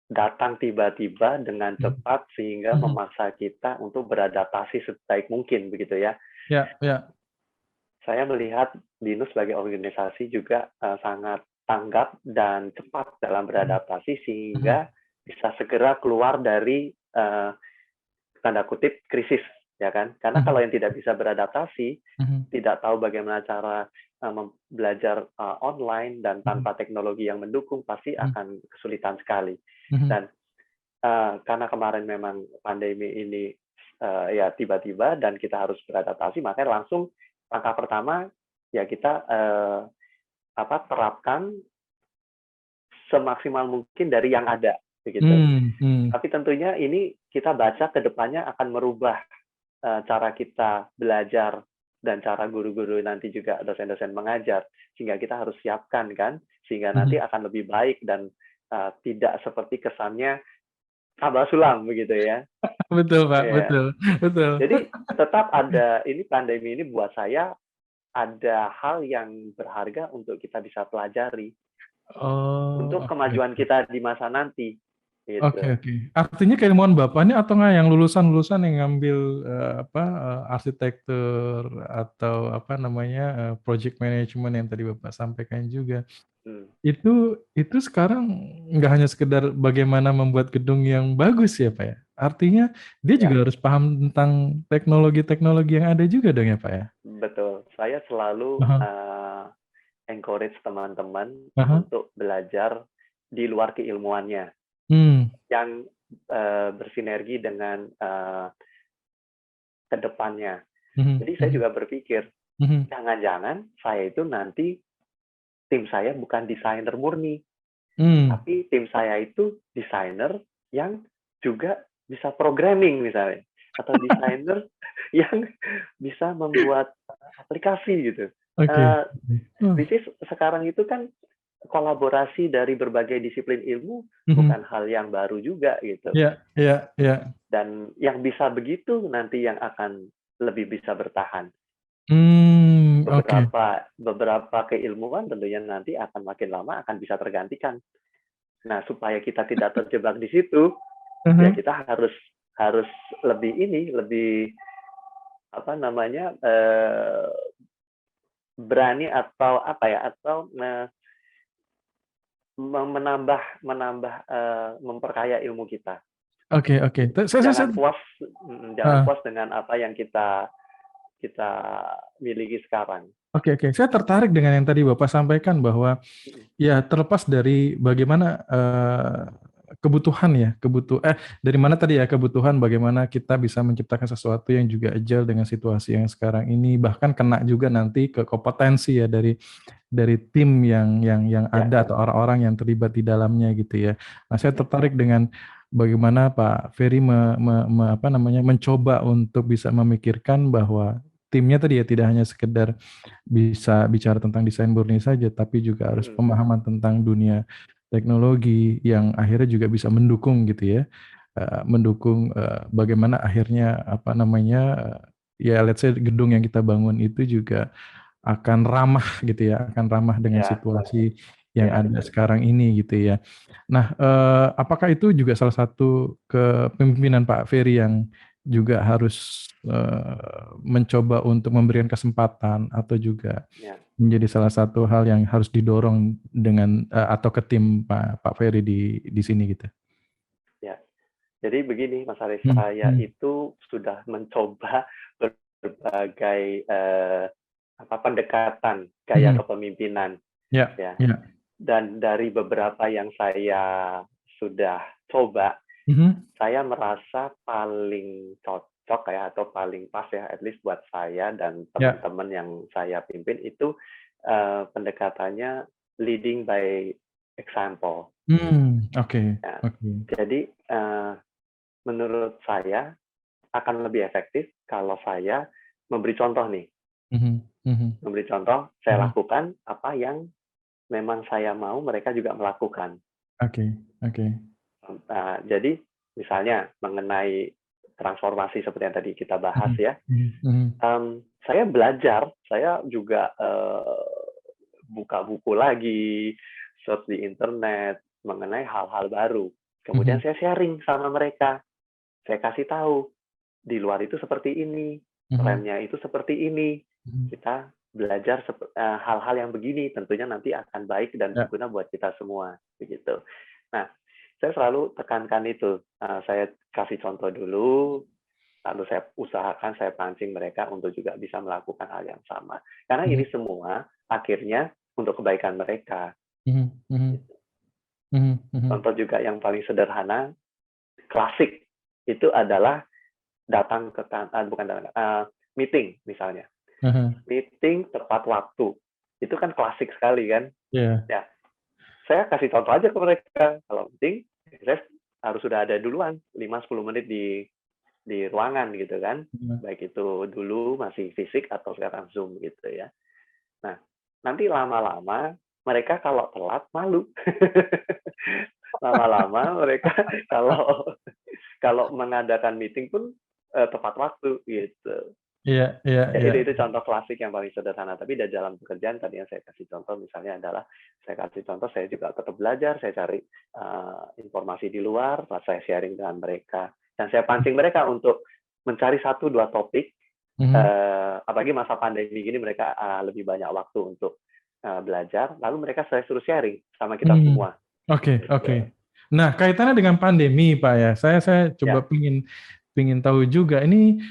[SPEAKER 1] datang tiba-tiba dengan
[SPEAKER 2] mhm,
[SPEAKER 1] cepat sehingga
[SPEAKER 2] mhm.
[SPEAKER 1] memaksa kita untuk beradaptasi sebaik mungkin begitu ya.
[SPEAKER 2] Ya, ya.
[SPEAKER 1] Saya melihat BINUS sebagai organisasi juga sangat tanggap dan cepat dalam
[SPEAKER 2] Mhm,
[SPEAKER 1] beradaptasi
[SPEAKER 2] mhm,
[SPEAKER 1] sehingga bisa segera keluar dari tanda kutip krisis ya kan karena
[SPEAKER 2] mhm,
[SPEAKER 1] kalau yang tidak bisa beradaptasi
[SPEAKER 2] mhm,
[SPEAKER 1] tidak tahu bagaimana cara belajar online dan
[SPEAKER 2] mhm,
[SPEAKER 1] tanpa teknologi yang mendukung pasti
[SPEAKER 2] mhm,
[SPEAKER 1] akan kesulitan sekali
[SPEAKER 2] mhm,
[SPEAKER 1] dan karena kemarin memang pandemi ini ya tiba-tiba dan kita harus beradaptasi, makanya langsung langkah pertama ya kita terapkan semaksimal mungkin dari yang ada begitu.
[SPEAKER 2] mmm, mhm.
[SPEAKER 1] Tapi tentunya ini kita baca ke depannya akan merubah cara kita belajar dan cara guru-guru nanti juga dosen-dosen mengajar sehingga kita harus siapkan kan sehingga nanti
[SPEAKER 2] Mhm.
[SPEAKER 1] akan lebih baik dan tidak seperti kesannya tambah sulam begitu ya.
[SPEAKER 2] Betul, Pak,
[SPEAKER 1] Ya.
[SPEAKER 2] betul, betul.
[SPEAKER 1] Jadi tetap ada ini pandemi ini buat saya ada hal yang berharga untuk kita bisa pelajari
[SPEAKER 2] Oh,
[SPEAKER 1] untuk
[SPEAKER 2] oke,
[SPEAKER 1] kemajuan
[SPEAKER 2] oke.
[SPEAKER 1] kita di masa nanti
[SPEAKER 2] Oke,
[SPEAKER 1] gitu.
[SPEAKER 2] oke. Artinya keilmuan Bapak ini atau nggak yang lulusan-lulusan yang ngambil, arsitektur atau apa namanya, project management yang tadi Bapak sampaikan juga,
[SPEAKER 1] Hmm.
[SPEAKER 2] itu sekarang nggak hanya sekedar bagaimana membuat gedung yang bagus ya, Pak, ya? Artinya dia
[SPEAKER 1] Ya,
[SPEAKER 2] juga harus paham tentang teknologi-teknologi yang ada juga dong ya, Pak, ya?
[SPEAKER 1] betul. Saya selalu
[SPEAKER 2] Ah
[SPEAKER 1] encourage teman-teman
[SPEAKER 2] hah.
[SPEAKER 1] untuk belajar di luar keilmuannya
[SPEAKER 2] Mmm,
[SPEAKER 1] yang bersinergi dengan ke depannya.
[SPEAKER 2] mhm,
[SPEAKER 1] Jadi saya
[SPEAKER 2] mhm,
[SPEAKER 1] juga berpikir,
[SPEAKER 2] mhm,
[SPEAKER 1] jangan-jangan saya itu nanti tim saya bukan desainer murni,
[SPEAKER 2] mmm,
[SPEAKER 1] tapi tim saya itu desainer yang juga bisa programming misalnya, atau desainer yang bisa membuat aplikasi gitu.
[SPEAKER 2] oke,
[SPEAKER 1] Uh,
[SPEAKER 2] oke. Oh,
[SPEAKER 1] which is sekarang itu kan kolaborasi dari berbagai disiplin ilmu
[SPEAKER 2] mhm.
[SPEAKER 1] bukan hal yang baru juga gitu.
[SPEAKER 2] Iya, iya, iya.
[SPEAKER 1] Dan yang bisa begitu nanti yang akan lebih bisa bertahan.
[SPEAKER 2] Oke.
[SPEAKER 1] Beberapa keilmuan tentunya nanti akan makin lama akan bisa tergantikan. Nah, supaya kita tidak terjebak di situ,
[SPEAKER 2] Ah
[SPEAKER 1] ya
[SPEAKER 2] hah.
[SPEAKER 1] kita harus harus lebih apa namanya berani atau apa ya atau menambah menambah memperkaya ilmu kita
[SPEAKER 2] Oke.
[SPEAKER 1] Jangan puas, jangan
[SPEAKER 2] Ah,
[SPEAKER 1] puas dengan apa yang kita kita miliki sekarang.
[SPEAKER 2] oke. Saya tertarik dengan yang tadi Bapak sampaikan bahwa
[SPEAKER 1] Mm,
[SPEAKER 2] ya terlepas dari bagaimana kebutuhan ya, dari mana tadi ya kebutuhan bagaimana kita bisa menciptakan sesuatu yang juga agile dengan situasi yang sekarang ini, bahkan kena juga nanti ke kompetensi ya dari tim yang
[SPEAKER 1] Ya,
[SPEAKER 2] ada atau orang-orang yang terlibat di dalamnya gitu ya. Nah, saya
[SPEAKER 1] ya,
[SPEAKER 2] tertarik dengan bagaimana Pak Ferry apa namanya mencoba untuk bisa memikirkan bahwa timnya tadi ya tidak hanya sekedar bisa bicara tentang desain murni saja, tapi juga harus
[SPEAKER 1] mm,
[SPEAKER 2] pemahaman tentang dunia teknologi yang akhirnya juga bisa mendukung gitu ya, mendukung bagaimana akhirnya apa namanya ya let's say gedung yang kita bangun itu juga akan ramah gitu ya, akan ramah dengan
[SPEAKER 1] ya,
[SPEAKER 2] situasi yang
[SPEAKER 1] ya.
[SPEAKER 2] ada sekarang ini gitu ya. Nah, apakah itu juga salah satu kepemimpinan Pak Ferry yang juga harus mencoba untuk memberikan kesempatan atau juga
[SPEAKER 1] Ya,
[SPEAKER 2] menjadi salah satu hal yang harus didorong dengan atau ke tim Pak Ferry di sini gitu.
[SPEAKER 1] ya. Jadi begini, Mas Haris,
[SPEAKER 2] Hmm,
[SPEAKER 1] saya
[SPEAKER 2] hmm,
[SPEAKER 1] itu sudah mencoba berbagai apa pendekatan gaya
[SPEAKER 2] hmm.
[SPEAKER 1] kepemimpinan,
[SPEAKER 2] Ya,
[SPEAKER 1] ya.
[SPEAKER 2] ya.
[SPEAKER 1] Dan dari beberapa yang saya sudah coba,
[SPEAKER 2] Mhm,
[SPEAKER 1] saya merasa paling cocok ya atau paling pas ya, at least buat saya dan
[SPEAKER 2] ya.
[SPEAKER 1] teman-teman yang saya pimpin itu pendekatannya leading by example.
[SPEAKER 2] Oke,
[SPEAKER 1] Ya.
[SPEAKER 2] oke.
[SPEAKER 1] Jadi menurut saya akan lebih efektif kalau saya memberi contoh nih,
[SPEAKER 2] Mhm, mhm,
[SPEAKER 1] memberi contoh, saya
[SPEAKER 2] mhm.
[SPEAKER 1] lakukan apa yang memang saya mau, mereka juga melakukan.
[SPEAKER 2] Oke, oke.
[SPEAKER 1] Jadi misalnya mengenai transformasi seperti yang tadi kita bahas
[SPEAKER 2] Mhm,
[SPEAKER 1] ya,
[SPEAKER 2] mhm, mhm,
[SPEAKER 1] saya belajar, saya juga buka buku lagi, search di internet mengenai hal-hal baru. Kemudian
[SPEAKER 2] mhm.
[SPEAKER 1] saya sharing sama mereka, saya kasih tahu di luar itu seperti ini,
[SPEAKER 2] Mhm,
[SPEAKER 1] trennya itu seperti ini.
[SPEAKER 2] mhm.
[SPEAKER 1] Kita belajar hal-hal yang begini, tentunya nanti akan baik dan
[SPEAKER 2] Ya,
[SPEAKER 1] berguna buat kita semua, begitu. Nah, saya selalu tekankan itu. Saya kasih contoh dulu, lalu saya usahakan saya pancing mereka untuk juga bisa melakukan hal yang sama. Karena
[SPEAKER 2] mhm,
[SPEAKER 1] ini semua akhirnya untuk kebaikan mereka.
[SPEAKER 2] mhm, mhm, mhm, mhm.
[SPEAKER 1] Contoh juga yang paling sederhana, klasik, itu adalah datang ke bukan datang, meeting misalnya.
[SPEAKER 2] Aha,
[SPEAKER 1] Meeting tepat waktu. Itu kan klasik sekali kan.
[SPEAKER 2] iya.
[SPEAKER 1] Ya, saya kasih contoh aja ke mereka. Kalau meeting, saya harus sudah ada duluan 5-10 menit di ruangan gitu kan.
[SPEAKER 2] Mhm.
[SPEAKER 1] Baik itu dulu masih fisik atau sekarang Zoom gitu ya. Nah, nanti lama-lama mereka kalau telat malu. Lama-lama mereka kalau kalau mengadakan meeting pun tepat waktu gitu.
[SPEAKER 2] Iya, iya,
[SPEAKER 1] Ya,
[SPEAKER 2] iya.
[SPEAKER 1] itu contoh klasik yang paling sederhana. Tapi di dalam pekerjaan tadi yang saya kasih contoh misalnya adalah saya kasih contoh saya juga tetap belajar, saya cari informasi di luar, saya sharing dengan mereka dan saya pancing mereka untuk mencari 1-2 topik.
[SPEAKER 2] Mhm,
[SPEAKER 1] Apalagi masa pandemi gini mereka lebih banyak waktu untuk belajar, lalu mereka saya suruh sharing sama kita
[SPEAKER 2] mhm.
[SPEAKER 1] semua.
[SPEAKER 2] Oke,
[SPEAKER 1] Gitu.
[SPEAKER 2] oke. Nah, kaitannya dengan pandemi, Pak ya. Saya coba
[SPEAKER 1] Ya,
[SPEAKER 2] pingin tahu juga. Ini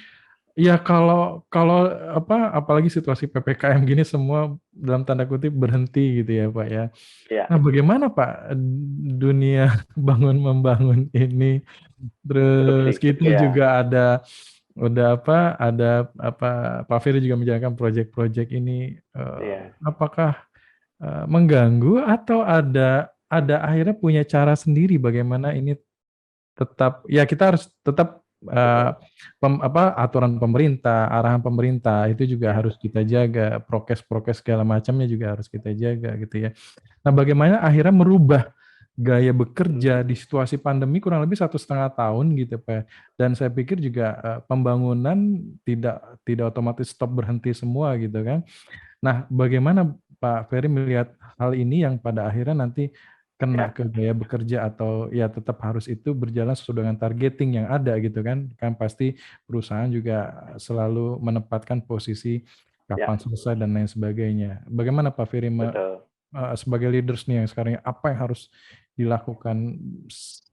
[SPEAKER 2] ya kalau kalau apa apalagi situasi PPKM gini semua dalam tanda kutip berhenti gitu ya, Pak ya.
[SPEAKER 1] ya,
[SPEAKER 2] Nah, bagaimana Pak dunia bangun membangun ini? Terus
[SPEAKER 1] produksi.
[SPEAKER 2] kita
[SPEAKER 1] Ya,
[SPEAKER 2] juga ada apa Pak Firly juga menjalankan proyek-proyek ini
[SPEAKER 1] ya,
[SPEAKER 2] apakah mengganggu atau ada akhirnya punya cara sendiri bagaimana ini tetap ya kita harus tetap
[SPEAKER 1] betul.
[SPEAKER 2] aturan pemerintah, arahan pemerintah itu juga
[SPEAKER 1] Ya,
[SPEAKER 2] harus kita jaga, prokes-prokes segala macamnya juga harus kita jaga gitu ya. Nah, bagaimana akhirnya merubah gaya bekerja
[SPEAKER 1] mm,
[SPEAKER 2] di situasi pandemi kurang lebih 1,5 tahun gitu, Pak. Dan saya pikir juga pembangunan tidak tidak otomatis stop berhenti semua gitu kan. Nah, bagaimana Pak Ferry melihat hal ini yang pada akhirnya nanti kena
[SPEAKER 1] ya,
[SPEAKER 2] ke gaya bekerja atau ya tetap harus itu berjalan sesuai dengan targeting yang ada gitu kan. Kan pasti perusahaan juga selalu menempatkan posisi
[SPEAKER 1] ya,
[SPEAKER 2] kapan selesai dan lain sebagainya. Bagaimana Pak Ferry
[SPEAKER 1] betul.
[SPEAKER 2] sebagai leaders nih yang sekarang apa yang harus dilakukan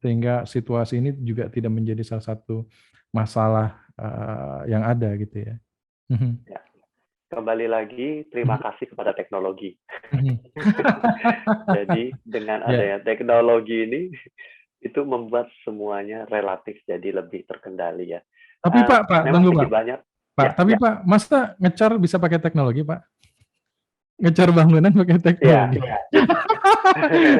[SPEAKER 2] sehingga situasi ini juga tidak menjadi salah satu masalah yang ada gitu ya.
[SPEAKER 1] Ya. Kembali lagi, terima kasih kepada teknologi. Jadi dengan adanya teknologi ini, itu membuat semuanya relatif jadi lebih terkendali ya.
[SPEAKER 2] Tapi Pak,
[SPEAKER 1] Memang
[SPEAKER 2] tunggu
[SPEAKER 1] sedikit
[SPEAKER 2] Pak.
[SPEAKER 1] banyak.
[SPEAKER 2] Pak,
[SPEAKER 1] Ya,
[SPEAKER 2] tapi
[SPEAKER 1] ya.
[SPEAKER 2] Pak, masa ngecar bisa pakai teknologi Pak? Ngecar bangunan pakai teknologi.
[SPEAKER 1] Ya.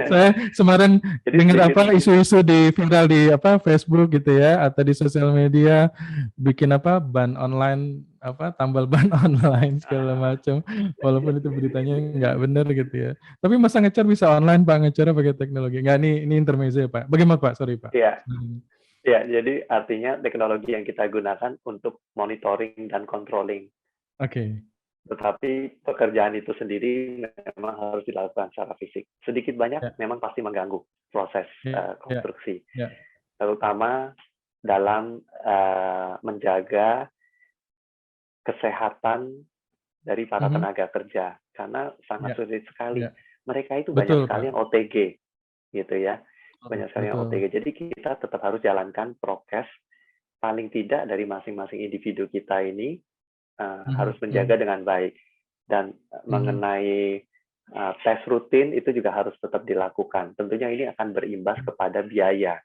[SPEAKER 2] Saya kemarin
[SPEAKER 1] Jadi
[SPEAKER 2] dengar
[SPEAKER 1] sedikit.
[SPEAKER 2] apa isu-isu di viral di apa Facebook gitu ya atau di sosial media bikin apa ban online apa tambal ban online segala macam walaupun itu beritanya nggak benar gitu ya. Tapi masa ngecar bisa online Pak ngecar pakai teknologi? Nggak ini intermezzo ya Pak. Bagaimana Pak? Sorry Pak.
[SPEAKER 1] Ya. Ya, jadi artinya teknologi yang kita gunakan untuk monitoring dan controlling.
[SPEAKER 2] Oke.
[SPEAKER 1] Tetapi pekerjaan itu sendiri memang harus dilakukan secara fisik. Sedikit banyak memang pasti mengganggu proses konstruksi, terutama dalam menjaga kesehatan dari para tenaga kerja, karena sangat sulit sekali. Mereka itu banyak sekali yang OTG, gitu ya, banyak sekali yang OTG. Jadi kita tetap harus jalankan prokes, paling tidak dari masing-masing individu kita ini harus menjaga dengan baik. Dan mengenai tes rutin itu juga harus tetap dilakukan. Tentunya ini akan berimbas kepada biaya.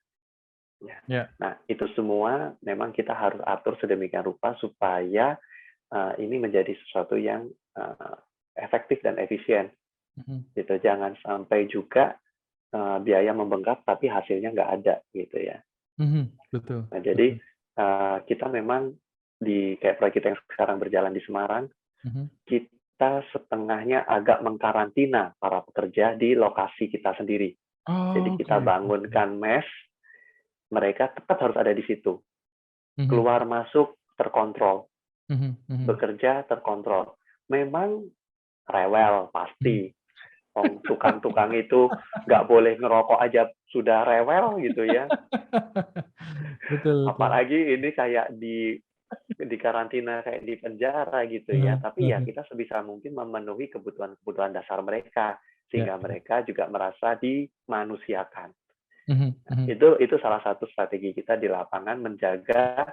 [SPEAKER 1] Nah, itu semua memang kita harus atur sedemikian rupa supaya ini menjadi sesuatu yang efektif dan efisien. Gitu. Jangan sampai juga biaya membengkak tapi hasilnya nggak ada, gitu ya.
[SPEAKER 2] Betul.
[SPEAKER 1] Nah, jadi kita memang di kayak proyek kita yang sekarang berjalan di Semarang, kita setengahnya agak mengkarantina para pekerja di lokasi kita sendiri. Jadi kita bangunkan mes, mereka tetap harus ada di situ. Keluar masuk terkontrol, bekerja terkontrol. Memang rewel pasti. Tukang-tukang itu nggak boleh ngerokok aja sudah rewel gitu ya.
[SPEAKER 2] Betul.
[SPEAKER 1] Apalagi ini kayak di karantina kayak di penjara gitu ya. Tapi ya kita sebisa mungkin memenuhi kebutuhan dasar mereka sehingga mereka juga merasa dimanusiakan. Itu salah satu strategi kita di lapangan, menjaga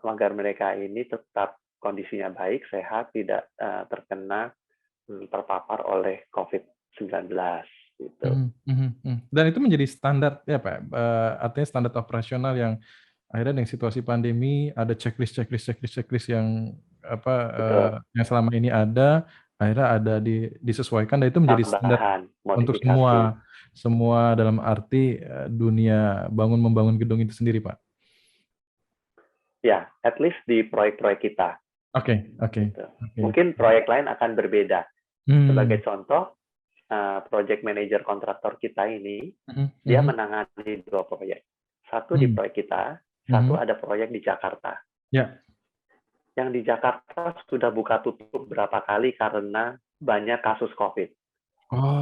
[SPEAKER 1] agar mereka ini tetap kondisinya baik, sehat, tidak terpapar oleh COVID-19 gitu.
[SPEAKER 2] Dan itu menjadi standar ya Pak, artinya standar operasional yang akhirnya dengan situasi pandemi ada checklist yang apa yang selama ini ada akhirnya ada disesuaikan dan itu menjadi standar untuk semua dalam arti dunia membangun gedung itu sendiri Pak.
[SPEAKER 1] Ya, at least di proyek-proyek kita.
[SPEAKER 2] Oke.
[SPEAKER 1] Gitu. Mungkin proyek lain akan berbeda. Sebagai contoh, project manager kontraktor kita ini, dia menangani 2 proyek. Satu di proyek kita, satu ada proyek di Jakarta. Yang di Jakarta sudah buka tutup berapa kali karena banyak kasus COVID.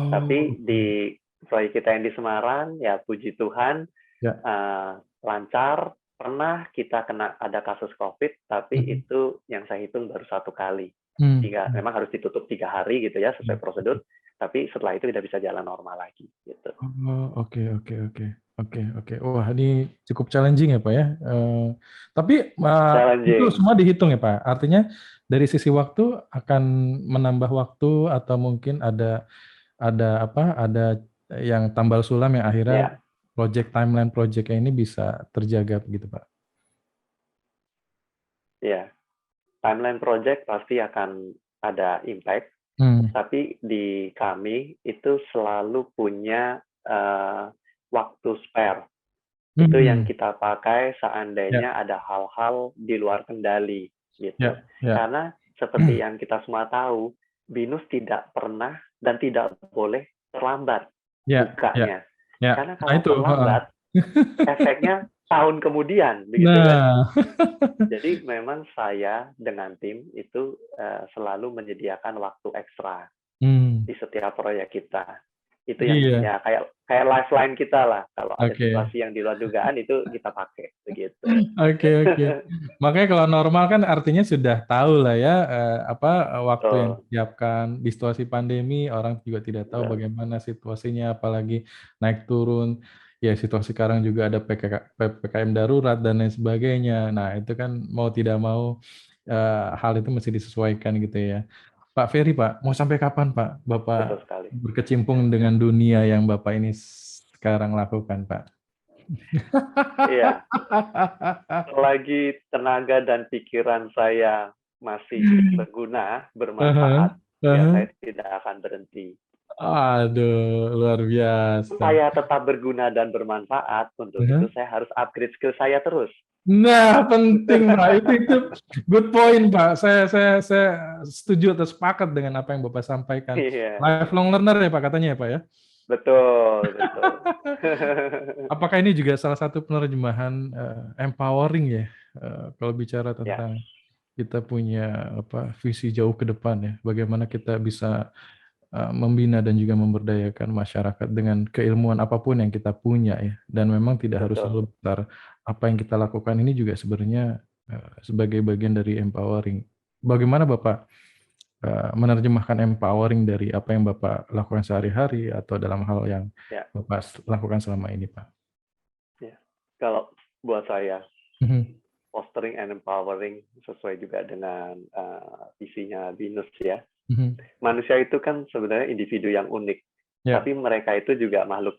[SPEAKER 1] Tapi di proyek kita yang di Semarang, ya puji Tuhan, lancar. Pernah kita ada kasus COVID, tapi itu yang saya hitung baru 1 kali. Sehingga memang harus ditutup 3 hari gitu ya, sesuai prosedur. Tapi setelah itu tidak bisa jalan normal lagi. Gitu.
[SPEAKER 2] Oke. Wah, ini cukup challenging ya Pak ya. Tapi itu semua dihitung ya Pak. Artinya dari sisi waktu akan menambah waktu atau mungkin ada yang tambal sulam yang akhirnya timeline project-nya ini bisa terjaga begitu Pak.
[SPEAKER 1] Ya, timeline project pasti akan ada impact. Tapi di kami itu selalu punya waktu spare. Itu yang kita pakai seandainya ada hal-hal di luar kendali gitu. Karena seperti yang kita semua tahu, BINUS tidak pernah dan tidak boleh terlambat bukanya. Karena kalau terlambat, efeknya tahun kemudian, begitu kan? Jadi memang saya dengan tim itu selalu menyediakan waktu ekstra di setiap proyek kita. Itu yang
[SPEAKER 2] Iya,
[SPEAKER 1] ya kayak lifeline kita lah. Kalau ada
[SPEAKER 2] oke.
[SPEAKER 1] situasi yang di luar dugaan itu kita pakai begitu.
[SPEAKER 2] Oke, oke. Makanya kalau normal kan artinya sudah tahu lah ya waktu yang
[SPEAKER 1] Betul,
[SPEAKER 2] disiapkan di situasi pandemi orang juga tidak tahu
[SPEAKER 1] betul,
[SPEAKER 2] bagaimana situasinya apalagi naik turun. Ya situasi sekarang juga ada PPKM darurat dan lain sebagainya. Nah, itu kan mau tidak mau hal itu mesti disesuaikan gitu ya. Pak Ferry, Pak, mau sampai kapan Pak
[SPEAKER 1] betul
[SPEAKER 2] Bapak
[SPEAKER 1] sekali.
[SPEAKER 2] berkecimpung dengan dunia yang Bapak ini sekarang lakukan, Pak?
[SPEAKER 1] Iya, selagi tenaga dan pikiran saya masih berguna,
[SPEAKER 2] Aha,
[SPEAKER 1] bermanfaat, ya
[SPEAKER 2] aha.
[SPEAKER 1] saya tidak akan berhenti.
[SPEAKER 2] Aduh, luar biasa.
[SPEAKER 1] Supaya tetap berguna dan bermanfaat, untuk itu
[SPEAKER 2] Aha.
[SPEAKER 1] saya harus upgrade skill saya terus.
[SPEAKER 2] Nah, penting, Pak. Itu good point, Pak. Saya setuju atau sepakat dengan apa yang Bapak sampaikan.
[SPEAKER 1] Iya,
[SPEAKER 2] Lifelong learner ya, Pak, katanya ya, Pak ya.
[SPEAKER 1] betul, betul.
[SPEAKER 2] Apakah ini juga salah satu penerjemahan empowering ya? Kalau bicara
[SPEAKER 1] Ya,
[SPEAKER 2] tentang kita punya visi jauh ke depan ya, bagaimana kita bisa membina dan juga memberdayakan masyarakat dengan keilmuan apapun yang kita punya ya, dan memang tidak harus
[SPEAKER 1] betul.
[SPEAKER 2] selalu besar. Apa yang kita lakukan ini juga sebenarnya sebagai bagian dari empowering. Bagaimana Bapak menerjemahkan empowering dari apa yang Bapak lakukan sehari-hari atau dalam hal yang
[SPEAKER 1] Ya,
[SPEAKER 2] Bapak lakukan selama ini, Pak?
[SPEAKER 1] ya. Kalau buat saya,
[SPEAKER 2] Mhm,
[SPEAKER 1] fostering and empowering sesuai juga dengan visinya BINUS ya.
[SPEAKER 2] mhm.
[SPEAKER 1] Manusia itu kan sebenarnya individu yang unik,
[SPEAKER 2] Ya,
[SPEAKER 1] tapi mereka itu juga makhluk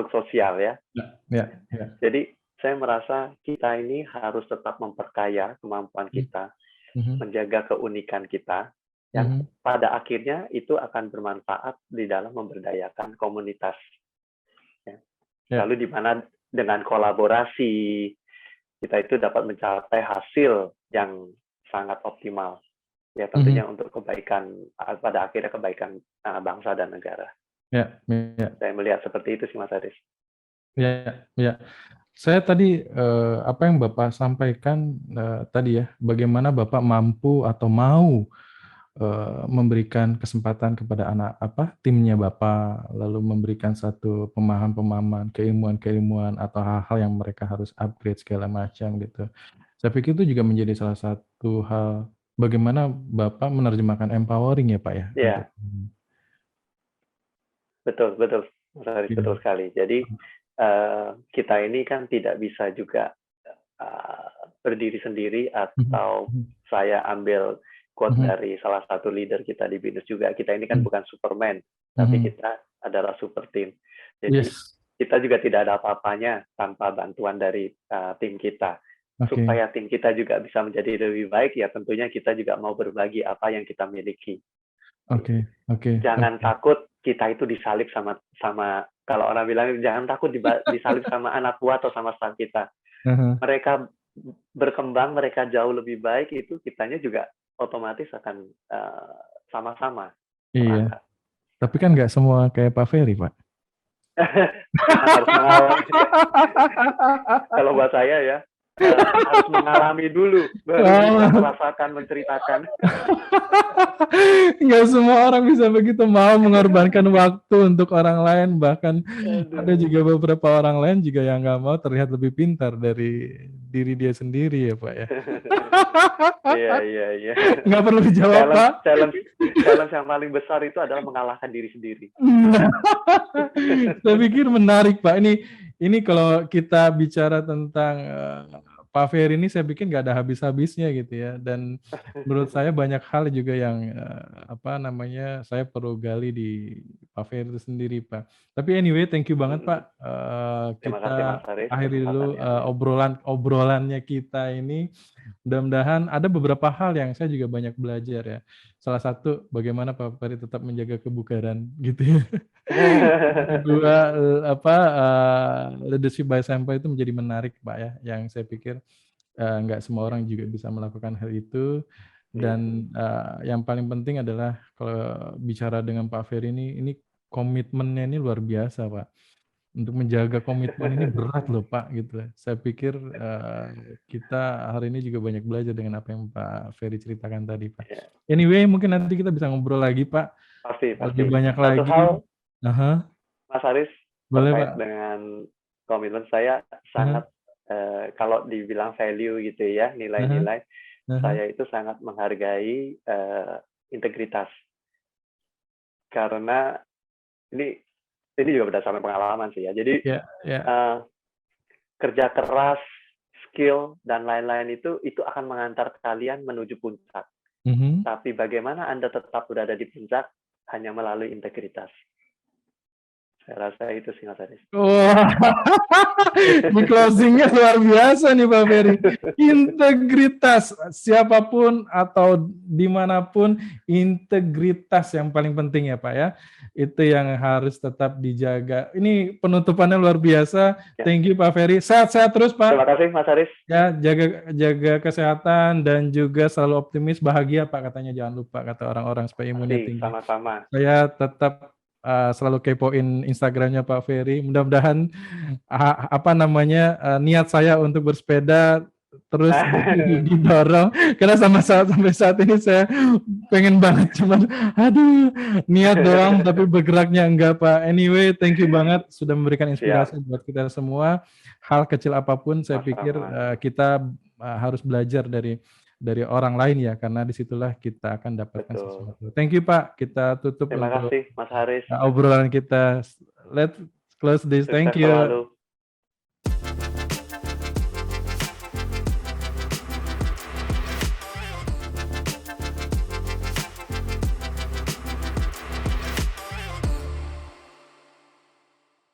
[SPEAKER 1] sosial ya.
[SPEAKER 2] ya, ya, ya.
[SPEAKER 1] Jadi saya merasa kita ini harus tetap memperkaya kemampuan
[SPEAKER 2] Mhm,
[SPEAKER 1] kita,
[SPEAKER 2] mhm,
[SPEAKER 1] menjaga keunikan kita, yang
[SPEAKER 2] mhm.
[SPEAKER 1] pada akhirnya itu akan bermanfaat di dalam memberdayakan komunitas. Ya.
[SPEAKER 2] Ya,
[SPEAKER 1] Lalu di mana dengan kolaborasi kita itu dapat mencapai hasil yang sangat optimal. Ya
[SPEAKER 2] mhm.
[SPEAKER 1] tentunya untuk kebaikan, pada akhirnya kebaikan bangsa dan negara.
[SPEAKER 2] Ya, ya,
[SPEAKER 1] Saya melihat seperti itu sih Mas Aris.
[SPEAKER 2] ya, ya. Saya tadi apa yang Bapak sampaikan tadi ya, bagaimana Bapak mampu atau mau memberikan kesempatan kepada timnya Bapak, lalu memberikan satu pemahaman-pemahaman, keilmuan-keilmuan atau hal-hal yang mereka harus upgrade segala macam gitu. Saya pikir itu juga menjadi salah satu hal bagaimana Bapak menerjemahkan empowering ya Pak ya untuk
[SPEAKER 1] Ya, betul, betul, Mas Aris,
[SPEAKER 2] iya.
[SPEAKER 1] betul sekali. Jadi kita ini kan tidak bisa juga uh, berdiri sendiri,
[SPEAKER 2] Mhm,
[SPEAKER 1] atau
[SPEAKER 2] mhm,
[SPEAKER 1] saya ambil quote
[SPEAKER 2] mhm,
[SPEAKER 1] dari salah satu leader kita di BINUS juga. Kita ini kan
[SPEAKER 2] mhm,
[SPEAKER 1] bukan Superman, tapi
[SPEAKER 2] mhm.
[SPEAKER 1] kita adalah super team. Jadi
[SPEAKER 2] Yes,
[SPEAKER 1] kita juga tidak ada apa-apanya tanpa bantuan dari tim kita.
[SPEAKER 2] oke,
[SPEAKER 1] Supaya tim kita juga bisa menjadi lebih baik, ya tentunya kita juga mau berbagi apa yang kita miliki.
[SPEAKER 2] oke, oke,
[SPEAKER 1] Jangan
[SPEAKER 2] oke.
[SPEAKER 1] takut kita itu disalib sama sama kalau orang bilang jangan takut disalib sama anak buah atau sama staff kita.
[SPEAKER 2] Aha.
[SPEAKER 1] Mereka berkembang, mereka jauh lebih baik, itu kitanya juga otomatis akan sama-sama
[SPEAKER 2] Iya,
[SPEAKER 1] merangkak.
[SPEAKER 2] tapi kan nggak semua kayak Pak Ferry, Pak.
[SPEAKER 1] Memang harus mengalami. Kalau buat saya ya, harus mengalami dulu, baru bisa
[SPEAKER 2] Oh.
[SPEAKER 1] merasakan, menceritakan.
[SPEAKER 2] Nggak semua orang bisa begitu mau mengorbankan waktu untuk orang lain, bahkan ada
[SPEAKER 1] Aduh.
[SPEAKER 2] juga beberapa orang lain juga yang nggak mau terlihat lebih pintar dari diri dia sendiri ya Pak ya.
[SPEAKER 1] Iya, iya, iya.
[SPEAKER 2] Nggak perlu dijawab
[SPEAKER 1] Challenge,
[SPEAKER 2] Pak.
[SPEAKER 1] challenge, challenge yang paling besar itu adalah mengalahkan diri sendiri.
[SPEAKER 2] Saya pikir menarik Pak. Ini kalau kita bicara tentang Pak Ferry ini saya pikir nggak ada habis-habisnya gitu ya. Dan menurut saya banyak hal juga yang saya perlu gali di Pak Ferry itu sendiri Pak. Tapi anyway, thank you banget Pak.
[SPEAKER 1] Terima kasih
[SPEAKER 2] Kita
[SPEAKER 1] Mas Haris
[SPEAKER 2] akhiri dulu
[SPEAKER 1] kesempatannya.
[SPEAKER 2] obrolannya kita ini. Mudah-mudahan ada beberapa hal yang saya juga banyak belajar ya. Salah satu bagaimana Pak Ferry tetap menjaga kebugaran gitu ya. Kedua, leadership by example itu menjadi menarik, Pak, ya, yang saya pikir, nggak semua orang juga bisa melakukan hal itu,
[SPEAKER 1] Iya,
[SPEAKER 2] dan, yang paling penting adalah kalau bicara dengan Pak Ferry ini komitmennya ini luar biasa, Pak. Untuk menjaga komitmen ini berat loh, Pak, gitu. Saya pikir, kita hari ini juga banyak belajar dengan apa yang Pak Ferry ceritakan tadi, Pak.
[SPEAKER 1] iya.
[SPEAKER 2] Anyway, mungkin nanti kita bisa ngobrol lagi, Pak,
[SPEAKER 1] Pasti, pasti.
[SPEAKER 2] lebih banyak
[SPEAKER 1] Satu
[SPEAKER 2] lagi.
[SPEAKER 1] hal
[SPEAKER 2] Aha.
[SPEAKER 1] Mas Haris,
[SPEAKER 2] Boleh, Pak.
[SPEAKER 1] terkait dengan komitmen saya
[SPEAKER 2] Aha.
[SPEAKER 1] sangat kalau dibilang value gitu ya,
[SPEAKER 2] Aha.
[SPEAKER 1] nilai-nilai,
[SPEAKER 2] Aha.
[SPEAKER 1] saya itu sangat menghargai integritas. Karena ini juga berdasarkan pengalaman sih ya. Jadi
[SPEAKER 2] Ya, ya.
[SPEAKER 1] kerja keras, skill dan lain-lain itu akan mengantar kalian menuju puncak.
[SPEAKER 2] Mhm.
[SPEAKER 1] Tapi bagaimana Anda tetap berada di puncak hanya melalui integritas. Saya rasa itu sih Mas Haris.
[SPEAKER 2] Wah, ini closing-nya luar biasa nih Pak Ferry. Integritas, siapapun atau dimanapun, integritas yang paling penting ya Pak ya. Itu yang harus tetap dijaga. Ini penutupannya luar biasa.
[SPEAKER 1] Ya.
[SPEAKER 2] Thank you Pak Ferry. Sehat-sehat terus Pak.
[SPEAKER 1] Terima kasih Mas Haris.
[SPEAKER 2] Ya, jaga kesehatan dan juga selalu optimis, bahagia Pak katanya, jangan lupa kata orang-orang supaya imunnya
[SPEAKER 1] Masih
[SPEAKER 2] tinggi.
[SPEAKER 1] sama-sama.
[SPEAKER 2] Saya tetap selalu kepoin Instagramnya Pak Ferry. Mudah-mudahan niat saya untuk bersepeda terus didorong karena sampai saat ini saya pengen banget, cuman aduh niat doang tapi bergeraknya enggak Pak. Anyway, thank you banget sudah memberikan inspirasi
[SPEAKER 1] Siap.
[SPEAKER 2] buat kita semua. Hal kecil apapun saya pikir kita harus belajar dari orang lain ya, karena disitulah kita akan dapatkan
[SPEAKER 1] Betul.
[SPEAKER 2] sesuatu. Thank you Pak. Kita tutup
[SPEAKER 1] Terima
[SPEAKER 2] untuk
[SPEAKER 1] kasih Mas Haris.
[SPEAKER 2] obrolan kita. Let's close this.
[SPEAKER 1] Sukses
[SPEAKER 2] Thank you.
[SPEAKER 1] selalu.